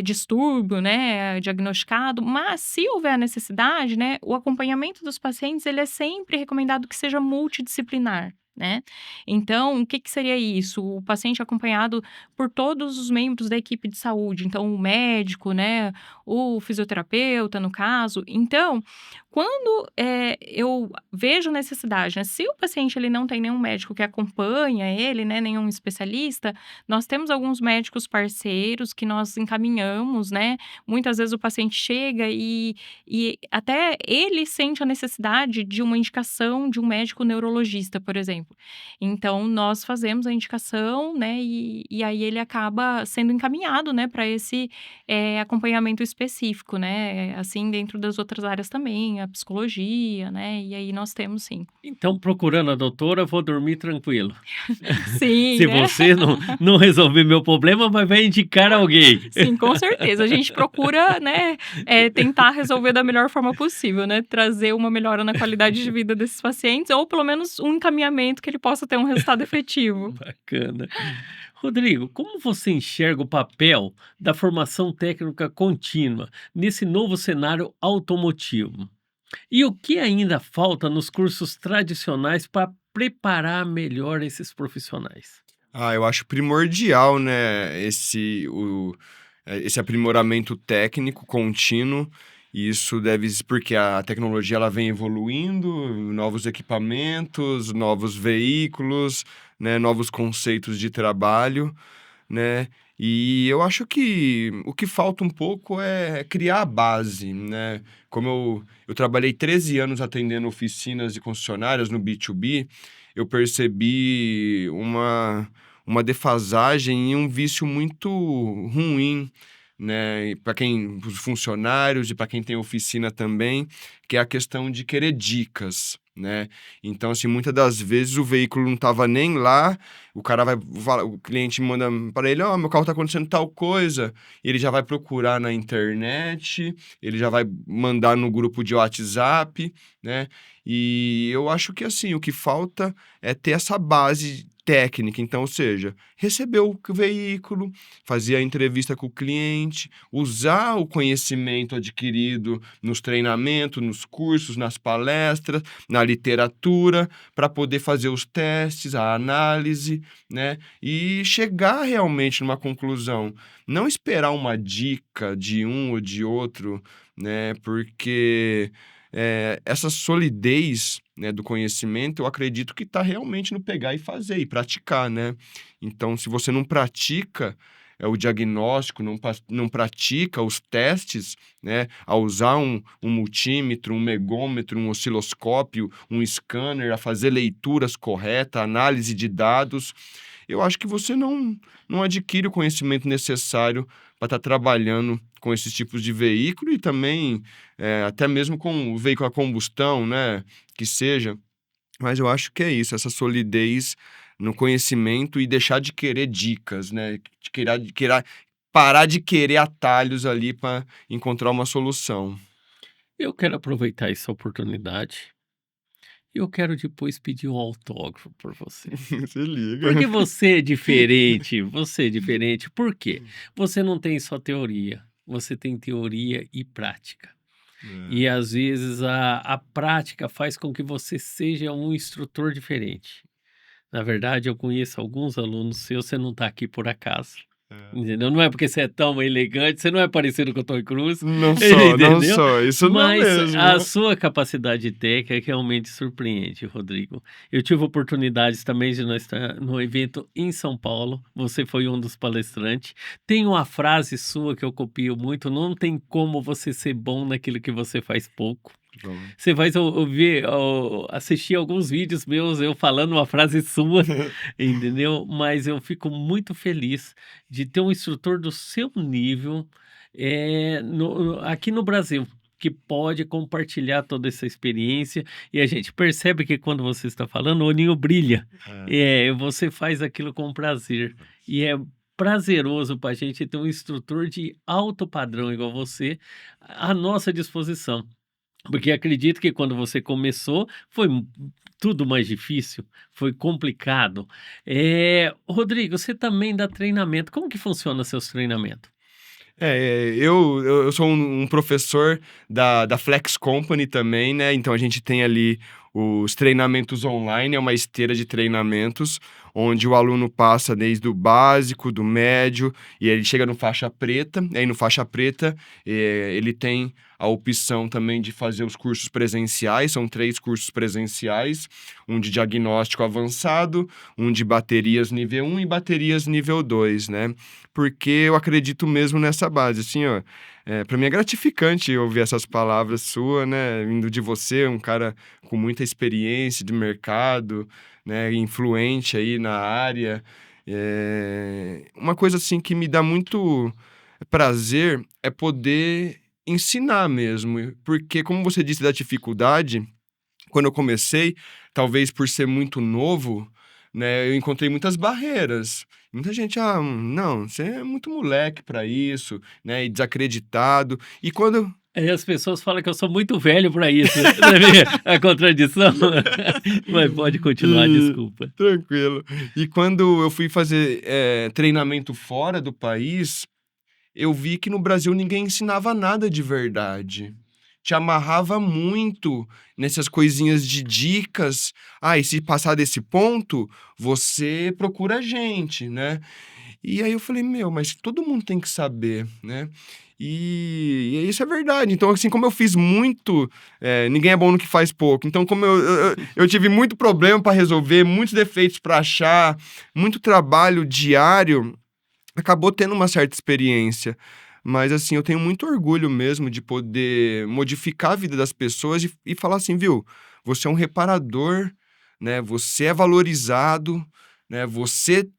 distúrbio, né, diagnosticado. Mas se houver a necessidade, né, o acompanhamento dos pacientes, ele é sempre recomendado que seja multidisciplinar, né. Então, o que que seria isso? O paciente acompanhado por todos os membros da equipe de saúde, então o médico, né, o fisioterapeuta, no caso. Então, quando, eu vejo necessidade, né, se o paciente ele não tem nenhum médico que acompanha ele, né, nenhum especialista, nós temos alguns médicos parceiros que nós encaminhamos, né. Muitas vezes o paciente chega e até ele sente a necessidade de uma indicação de um médico neurologista, por exemplo. Então nós fazemos a indicação, né, e aí ele acaba sendo encaminhado, né, para esse, acompanhamento específico, né, assim, dentro das outras áreas também, a psicologia, né, e aí nós temos sim. Então, procurando a doutora, vou dormir tranquilo. Sim, Se né. você não resolver meu problema, mas vai indicar alguém. Sim, com certeza. A gente procura, né, tentar resolver da melhor forma possível, né, trazer uma melhora na qualidade de vida desses pacientes ou pelo menos um encaminhamento que ele possa ter um resultado efetivo. Bacana. Rodrigo, como você enxerga o papel da formação técnica contínua nesse novo cenário automotivo? E o que ainda falta nos cursos tradicionais para preparar melhor esses profissionais? Eu acho primordial, né, esse aprimoramento técnico contínuo. E isso porque a tecnologia ela vem evoluindo, novos equipamentos, novos veículos, né, novos conceitos de trabalho, né? E eu acho que o que falta um pouco é criar a base, né? Como eu trabalhei 13 anos atendendo oficinas de concessionárias no B2B, eu percebi uma defasagem e um vício muito ruim, né? Para quem, os funcionários e para quem tem oficina também, que é a questão de querer dicas, né? Então, assim, muitas das vezes o veículo não estava nem lá, o cara o cliente manda para ele, meu carro está acontecendo tal coisa, e ele já vai procurar na internet, ele já vai mandar no grupo de WhatsApp, né? E eu acho que, assim, o que falta é ter essa base técnica. Então, ou seja, receber o veículo, fazer a entrevista com o cliente, usar o conhecimento adquirido nos treinamentos, nos cursos, nas palestras, na literatura, para poder fazer os testes, a análise, né? E chegar realmente numa conclusão. Não esperar uma dica de um ou de outro, né? Porque essa solidez, né, do conhecimento, eu acredito que está realmente no pegar e fazer, e praticar, né? Então, se você não pratica o diagnóstico, não pratica os testes, né, a usar um multímetro, um megômetro, um osciloscópio, um scanner, a fazer leituras corretas, análise de dados, eu acho que você não adquire o conhecimento necessário para estar trabalhando com esses tipos de veículo e também até mesmo com o veículo a combustão, né, que seja. Mas eu acho que é isso, essa solidez no conhecimento e deixar de querer dicas, né, parar de querer atalhos ali para encontrar uma solução. Eu quero aproveitar essa oportunidade eu quero depois pedir um autógrafo por você. Se liga. Porque você é diferente, você é diferente. Por quê? Você não tem só teoria, você tem teoria e prática. E às vezes a prática faz com que você seja um instrutor diferente. Na verdade, eu conheço alguns alunos seus, você não está aqui por acaso. Entendeu? Não é porque você é tão elegante, você não é parecido com o Tom Cruise. Não sou, não Entendeu? sou. Isso não Mas mesmo. a sua capacidade técnica realmente surpreende, Rodrigo. Eu tive oportunidades também de nós estar no evento em São Paulo. Você foi um dos palestrantes. Tem uma frase sua que eu copio muito: não tem como você ser bom naquilo que você faz pouco. Vamos. Você vai assistir alguns vídeos meus eu falando uma frase sua, entendeu? Mas eu fico muito feliz de ter um instrutor do seu nível aqui no Brasil, que pode compartilhar toda essa experiência. E a gente percebe que quando você está falando, o olhinho brilha. Você faz aquilo com prazer. E é prazeroso para a gente ter um instrutor de alto padrão igual você à nossa disposição. Porque acredito que quando você começou, foi tudo mais difícil, foi complicado. Rodrigo, você também dá treinamento. Como que funciona seus treinamentos? Eu sou um professor da Flex Company também, né? Então a gente tem ali os treinamentos online, é uma esteira de treinamentos, onde o aluno passa desde o básico, do médio, e ele chega no faixa preta. E aí no faixa preta ele tem a opção também de fazer os cursos presenciais, são 3 cursos presenciais, um de diagnóstico avançado, um de baterias nível 1 e baterias nível 2, né? Porque eu acredito mesmo nessa base, assim, ó. Para mim é gratificante ouvir essas palavras suas, né? Vindo de você, um cara com muita experiência de mercado, né? Influente aí na área. Uma coisa, assim, que me dá muito prazer é poder ensinar mesmo. Porque, como você disse da dificuldade, quando eu comecei, talvez por ser muito novo, né, eu encontrei muitas barreiras. Muita gente, não, você é muito moleque para isso, né, e desacreditado. E quando... Aí as pessoas falam que eu sou muito velho para isso. Você vê a contradição? Mas pode continuar, desculpa. Tranquilo. E quando eu fui fazer treinamento fora do país, eu vi que no Brasil ninguém ensinava nada de verdade. Te amarrava muito nessas coisinhas de dicas. E se passar desse ponto, você procura a gente, né? E aí eu falei, mas todo mundo tem que saber, né? E isso é verdade. Então, assim, como eu fiz muito... ninguém é bom no que faz pouco. Então, como eu tive muito problema para resolver, muitos defeitos para achar, muito trabalho diário, acabou tendo uma certa experiência. Mas, assim, eu tenho muito orgulho mesmo de poder modificar a vida das pessoas e falar assim, viu? Você é um reparador, né? Você é valorizado, né? Você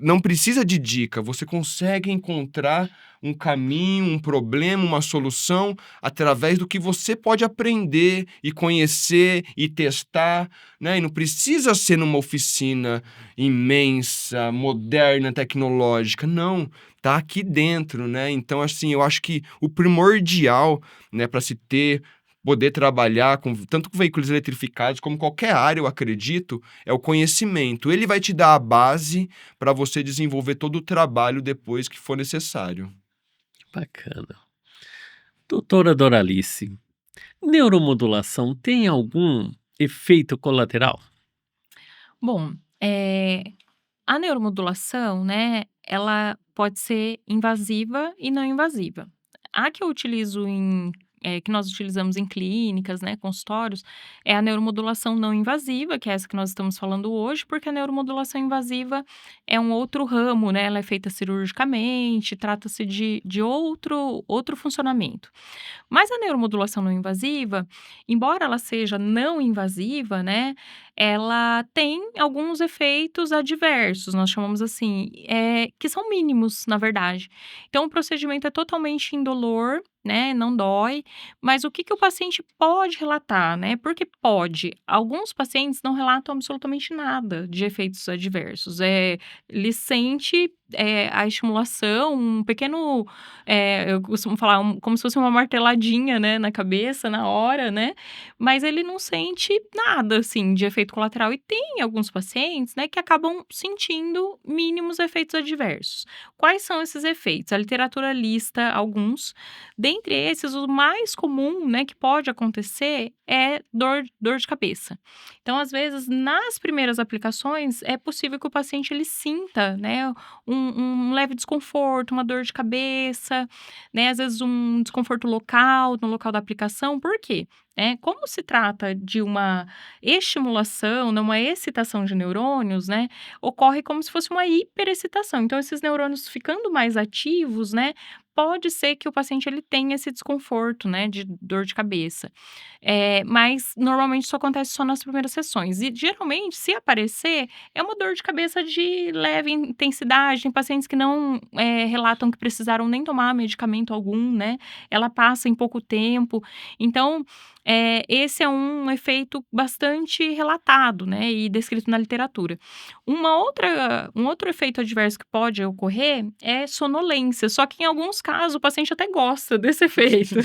não precisa de dica, você consegue encontrar um caminho, um problema, uma solução através do que você pode aprender e conhecer e testar, né? E não precisa ser numa oficina imensa, moderna, tecnológica, não. Tá aqui dentro, né? Então, assim, eu acho que o primordial, né, para se poder trabalhar tanto com veículos eletrificados como qualquer área, eu acredito, é o conhecimento. Ele vai te dar a base para você desenvolver todo o trabalho depois que for necessário. Bacana. Doutora Doralice, neuromodulação tem algum efeito colateral? Bom, a neuromodulação, né, ela pode ser invasiva e não invasiva. A que eu utilizo que nós utilizamos em clínicas, né, consultórios, é a neuromodulação não invasiva, que é essa que nós estamos falando hoje, porque a neuromodulação invasiva é um outro ramo, né, ela é feita cirurgicamente, trata-se de outro funcionamento. Mas a neuromodulação não invasiva, embora ela seja não invasiva, né, ela tem alguns efeitos adversos, nós chamamos assim, que são mínimos, na verdade. Então, o procedimento é totalmente indolor, né, não dói, mas o que o paciente pode relatar, né? Porque pode. Alguns pacientes não relatam absolutamente nada de efeitos adversos. Ele sente a estimulação, um pequeno, eu costumo falar, como se fosse uma marteladinha, né, na cabeça, na hora, né, mas ele não sente nada, assim, de efeito colateral. E tem alguns pacientes, né, que acabam sentindo mínimos efeitos adversos. Quais são esses efeitos? A literatura lista alguns. Dentre esses, o mais comum, né, que pode acontecer é dor de cabeça. Então, às vezes, nas primeiras aplicações, é possível que o paciente ele sinta, né, um leve desconforto, uma dor de cabeça, né, às vezes um desconforto local, no local da aplicação. Por quê? Como se trata de uma estimulação, não uma excitação de neurônios, né, ocorre como se fosse uma hiperexcitação. Então, esses neurônios ficando mais ativos, né, pode ser que o paciente ele tenha esse desconforto, né, de dor de cabeça. Mas normalmente isso acontece só nas primeiras sessões. E geralmente, se aparecer, é uma dor de cabeça de leve intensidade. Tem pacientes que não relatam que precisaram nem tomar medicamento algum, né? Ela passa em pouco tempo. Então, esse é um efeito bastante relatado, né? E descrito na literatura. Um outro efeito adverso que pode ocorrer é sonolência. Só que em alguns casos o paciente até gosta desse efeito,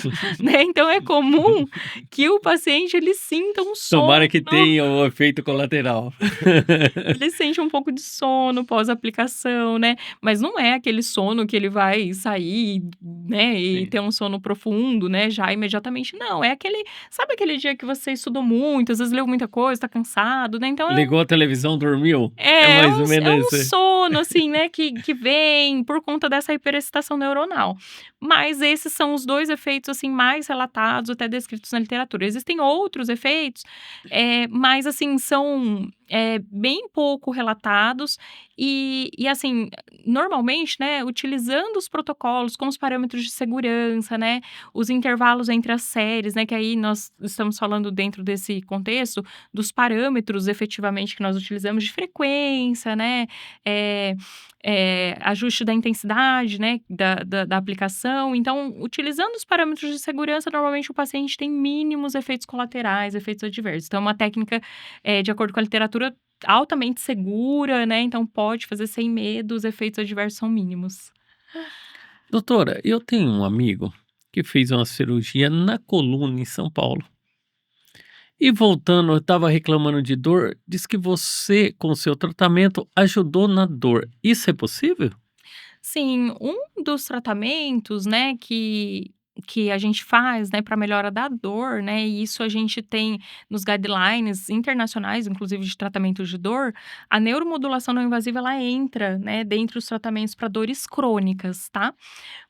né? Então é comum que o paciente ele sinta um sono. Tomara que tenha o efeito colateral. Ele sente um pouco de sono pós-aplicação, né? Mas não é aquele sono que ele vai sair, né? E Sim. ter um sono profundo, né? Já imediatamente. Não, é aquele... Sabe aquele dia que você estudou muito, às vezes leu muita coisa, tá cansado, né? Então Ligou a televisão, dormiu? É mais ou é menos um esse. sono, assim, né, que vem por conta dessa hiperexcitação neuronal. Mas esses são os 2 efeitos, assim, mais relatados, até descritos na literatura. Existem outros efeitos, mas, assim, são bem pouco relatados e, assim, normalmente, né, utilizando os protocolos com os parâmetros de segurança, né, os intervalos entre as séries, né, que aí nós estamos falando dentro desse contexto dos parâmetros efetivamente que nós utilizamos de frequência, né, ajuste da intensidade, né, da aplicação. Então, utilizando os parâmetros de segurança, normalmente o paciente tem mínimos efeitos colaterais, efeitos adversos. Então, é uma técnica, de acordo com a literatura, altamente segura, né, então pode fazer sem medo, os efeitos adversos são mínimos. Doutora, eu tenho um amigo que fez uma cirurgia na coluna em São Paulo. E voltando, estava reclamando de dor, diz que você, com o seu tratamento, ajudou na dor. Isso é possível? Sim, um dos tratamentos, né, que a gente faz, né, para melhora da dor, né, e isso a gente tem nos guidelines internacionais, inclusive de tratamento de dor, a neuromodulação não invasiva ela entra, né, dentre os tratamentos para dores crônicas, tá?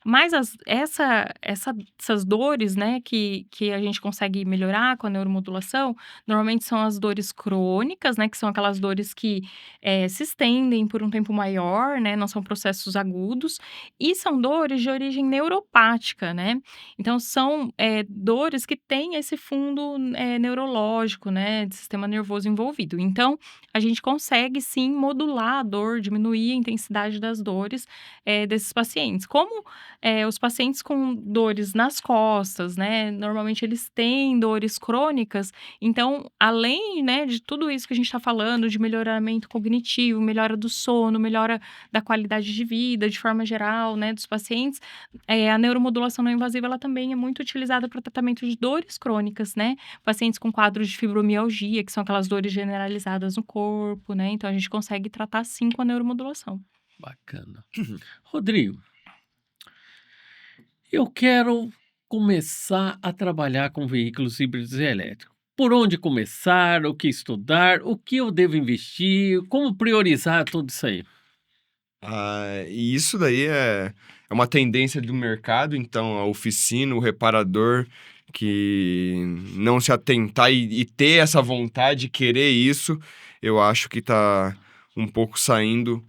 Mas essas dores, né, que a gente consegue melhorar com a neuromodulação, normalmente são as dores crônicas, né, que são aquelas dores que se estendem por um tempo maior, né, não são processos agudos, e são dores de origem neuropática, né? Então, são dores que têm esse fundo neurológico, né, de sistema nervoso envolvido. Então, a gente consegue sim modular a dor, diminuir a intensidade das dores desses pacientes. Como os pacientes com dores nas costas, né, normalmente eles têm dores crônicas, então, além, né, de tudo isso que a gente está falando, de melhoramento cognitivo, melhora do sono, melhora da qualidade de vida, de forma geral, né, dos pacientes, a neuromodulação não invasiva, ela também é muito utilizada para o tratamento de dores crônicas, né, pacientes com quadros de fibromialgia, que são aquelas dores generalizadas no corpo, né, então a gente consegue tratar sim com a neuromodulação. Bacana. Rodrigo, eu quero começar a trabalhar com veículos híbridos e elétricos. Por onde começar, o que estudar, o que eu devo investir, como priorizar tudo isso aí? E isso daí é uma tendência do mercado, então a oficina, o reparador que não se atentar e ter essa vontade, querer isso, eu acho que tá um pouco saindo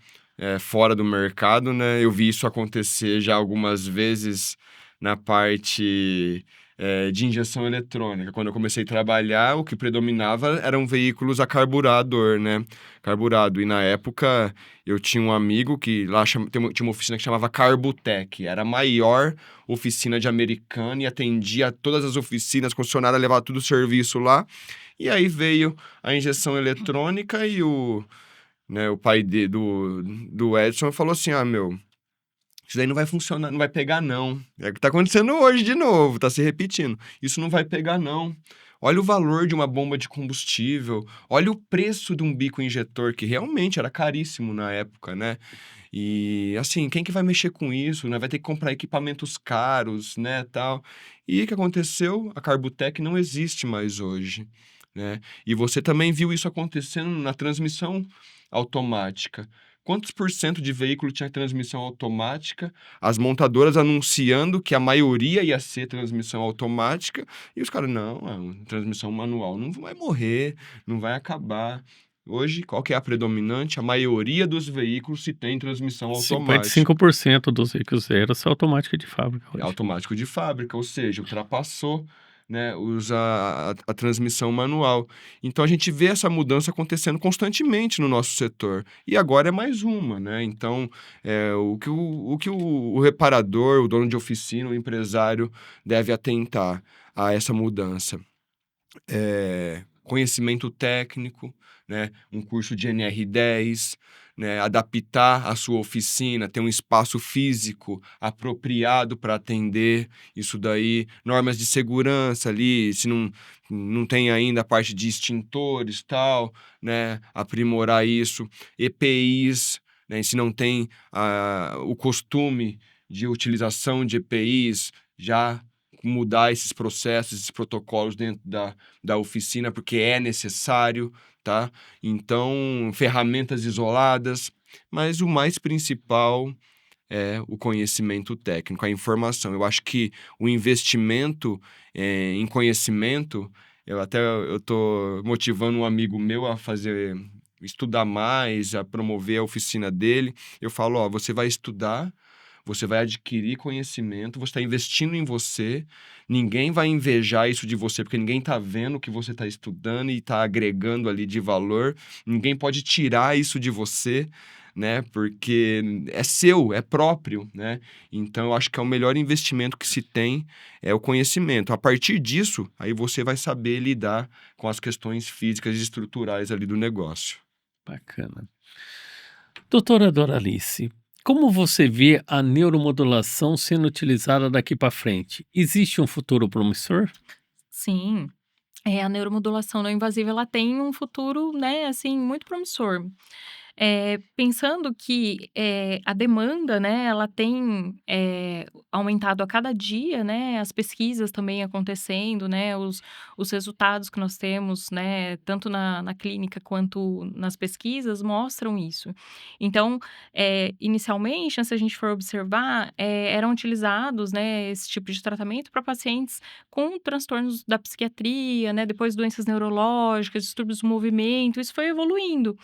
fora do mercado, né? Eu vi isso acontecer já algumas vezes na parte de injeção eletrônica. Quando eu comecei a trabalhar, o que predominava eram veículos a carburador, né? Carburado. E na época eu tinha um amigo que lá tinha uma oficina que chamava Carbutec. Era a maior oficina de Americana e atendia todas as oficinas, concessionária, levava tudo o serviço lá. E aí veio a injeção eletrônica e né, o pai do Edson, falou assim: ah, meu, isso daí não vai funcionar, não vai pegar não. É o que tá acontecendo hoje de novo, tá se repetindo. Isso não vai pegar não. Olha o valor de uma bomba de combustível, olha o preço de um bico injetor, que realmente era caríssimo na época, né? E assim, quem que vai mexer com isso, né? Vai ter que comprar equipamentos caros, né, tal. E o que aconteceu? A Carbutec não existe mais hoje, né? E você também viu isso acontecendo na transmissão automática. Quantos por cento de veículo tinha transmissão automática? As montadoras anunciando que a maioria ia ser transmissão automática, e os caras, não, transmissão manual não vai morrer, não vai acabar. Hoje, qual que é a predominante? A maioria dos veículos se tem transmissão automática. 55% dos veículos zero são automática de fábrica É hoje. automático de fábrica, ou seja, ultrapassou, né, usa a transmissão manual. Então a gente vê essa mudança acontecendo constantemente no nosso setor. E agora é mais uma, né? Então, o reparador, o dono de oficina, o empresário deve atentar a essa mudança. Conhecimento técnico, né? Um curso de NR10, né? Adaptar a sua oficina, ter um espaço físico apropriado para atender isso daí, normas de segurança ali, se não tem ainda a parte de extintores tal, né? Aprimorar isso, EPIs, né? Se não tem o costume de utilização de EPIs, já mudar esses processos, esses protocolos dentro da oficina, porque é necessário, tá? Então, ferramentas isoladas, mas o mais principal é o conhecimento técnico, a informação. Eu acho que o investimento em conhecimento, eu tô motivando um amigo meu a estudar mais, a promover a oficina dele. Eu falo, ó, você vai estudar, você vai adquirir conhecimento, você está investindo em você, ninguém vai invejar isso de você, porque ninguém está vendo o que você está estudando e está agregando ali de valor, ninguém pode tirar isso de você, né? Porque é seu, é próprio, né? Então, eu acho que é o melhor investimento que se tem é o conhecimento. A partir disso, aí você vai saber lidar com as questões físicas e estruturais ali do negócio. Bacana. Doutora Doralice, como você vê a neuromodulação sendo utilizada daqui para frente? Existe um futuro promissor? Sim, a neuromodulação não invasiva, ela tem um futuro, né, assim, muito promissor. Pensando que, a demanda, né, ela tem, aumentado a cada dia, né, as pesquisas também acontecendo, né, os resultados que nós temos, né, tanto na clínica quanto nas pesquisas mostram isso. Então, inicialmente, né, se a gente for observar, eram utilizados, né, esse tipo de tratamento para pacientes com transtornos da psiquiatria, né, depois doenças neurológicas, distúrbios do movimento, isso foi evoluindo.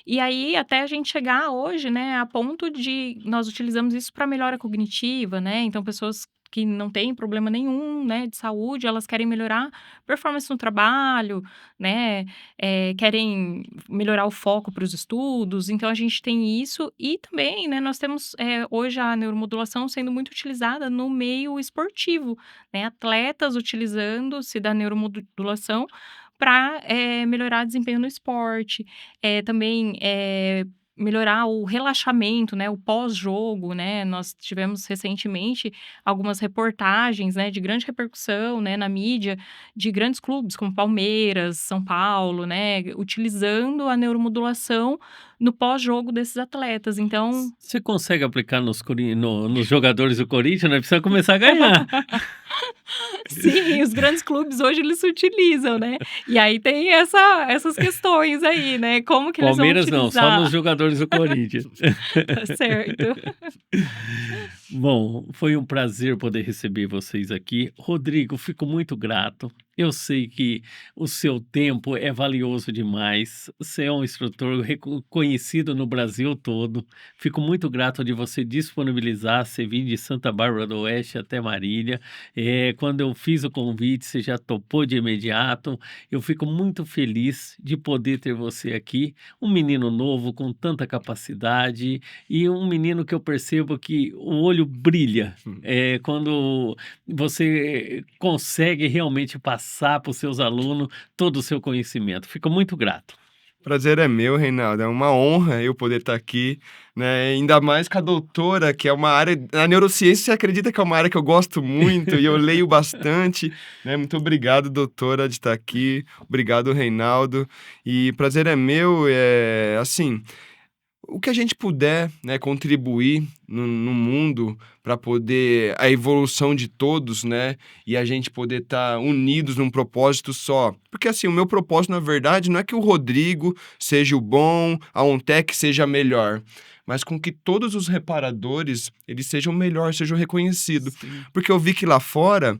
E aí, até a gente chegar hoje, né, a ponto de nós utilizamos isso para melhora cognitiva, né? Então, pessoas que não têm problema nenhum, né, de saúde, elas querem melhorar performance no trabalho, né, querem melhorar o foco para os estudos. Então, a gente tem isso e também, né, nós temos hoje a neuromodulação sendo muito utilizada no meio esportivo, né? Atletas utilizando-se da neuromodulação para melhorar desempenho no esporte, também, melhorar o relaxamento, né, o pós-jogo, né. Nós tivemos recentemente algumas reportagens, né, de grande repercussão, né, na mídia, de grandes clubes como Palmeiras, São Paulo, né, utilizando a neuromodulação no pós-jogo desses atletas. Então, Você consegue aplicar nos jogadores do Corinthians, né? Precisa começar a ganhar. sim, os grandes clubes hoje eles se utilizam, né. E aí tem essas questões aí, né, como que eles vão Palmeiras não, só nos utilizar. jogadores do Corinthians. Tá certo. Bom, foi um prazer poder receber vocês aqui. Rodrigo, fico muito grato. Eu sei que o seu tempo é valioso demais. Você é um instrutor conhecido no Brasil todo. Fico muito grato de você disponibilizar, você vir de Santa Bárbara do Oeste até Marília. Quando eu fiz o convite, você já topou de imediato. Eu fico muito feliz de poder ter você aqui, um menino novo com tanta capacidade e um menino que eu percebo que o olho brilha quando você consegue realmente passar para os seus alunos todo o seu conhecimento. Fico muito grato. Prazer é meu, Reinaldo. É uma honra eu poder estar aqui, né? Ainda mais com a doutora, que é uma área... A neurociência, você acredita que é uma área que eu gosto muito e eu leio bastante, né? Muito obrigado, doutora, de estar aqui. Obrigado, Reinaldo. E prazer é meu, assim... O que a gente puder, né, contribuir no mundo para poder a evolução de todos, né, e a gente poder estar unidos num propósito só. Porque assim, o meu propósito, na verdade, não é que o Rodrigo seja o bom, a Ontec seja a melhor, mas com que todos os reparadores, eles sejam melhor, sejam reconhecidos. Sim. Porque eu vi que lá fora,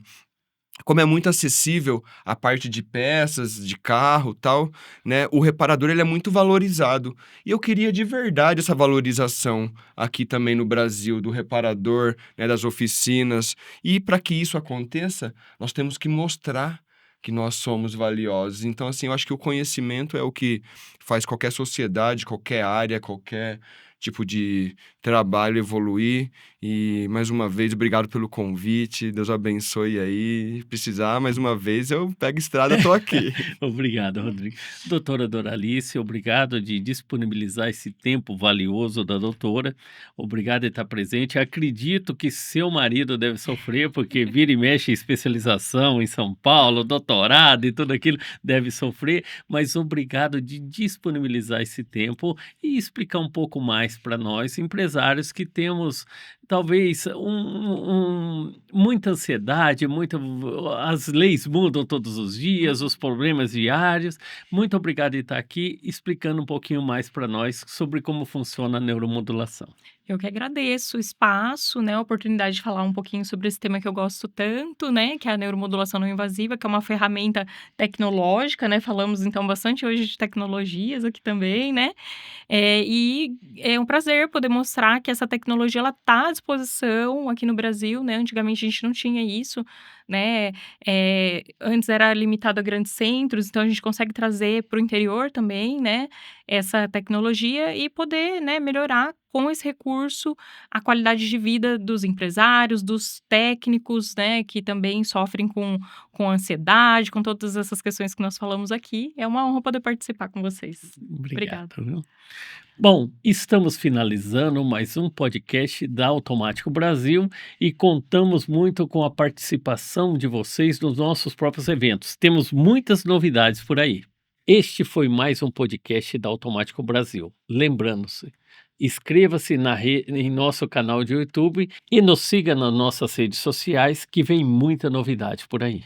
como é muito acessível a parte de peças, de carro, tal, né? O reparador, ele é muito valorizado. E eu queria de verdade essa valorização aqui também no Brasil, do reparador, né, das oficinas. E para que isso aconteça, nós temos que mostrar que nós somos valiosos. Então, assim, eu acho que o conhecimento é o que faz qualquer sociedade, qualquer área, qualquer tipo de trabalho evoluir. E, mais uma vez, obrigado pelo convite. Deus abençoe aí. Se precisar, mais uma vez, eu pego estrada, tô aqui. Obrigado, Rodrigo. Doutora Doralice, obrigado de disponibilizar esse tempo valioso da doutora. Obrigado de estar presente. Acredito que seu marido deve sofrer, porque vira e mexe em especialização em São Paulo, doutorado e tudo aquilo, deve sofrer. Mas obrigado de disponibilizar esse tempo e explicar um pouco mais para nós, empresários que temos talvez muita ansiedade, as leis mudam todos os dias, os problemas diários. Muito obrigado de estar aqui explicando um pouquinho mais para nós sobre como funciona a neuromodulação. Eu que agradeço o espaço, né, a oportunidade de falar um pouquinho sobre esse tema que eu gosto tanto, né, que é a neuromodulação não invasiva, que é uma ferramenta tecnológica, né, falamos então bastante hoje de tecnologias aqui também, né, e é um prazer poder mostrar que essa tecnologia ela está à disposição aqui no Brasil, né, antigamente a gente não tinha isso, né, antes era limitado a grandes centros, então a gente consegue trazer para o interior também, né, essa tecnologia e poder, né, melhorar com esse recurso a qualidade de vida dos empresários, dos técnicos, né, que também sofrem com ansiedade, com todas essas questões que nós falamos aqui. É uma honra poder participar com vocês. Obrigado. Obrigada. Viu? Bom, estamos finalizando mais um podcast da Automático Brasil e contamos muito com a participação de vocês nos nossos próprios eventos. Temos muitas novidades por aí. Este foi mais um podcast da Automático Brasil. Lembrando-se, inscreva-se em nosso canal de YouTube e nos siga nas nossas redes sociais que vem muita novidade por aí.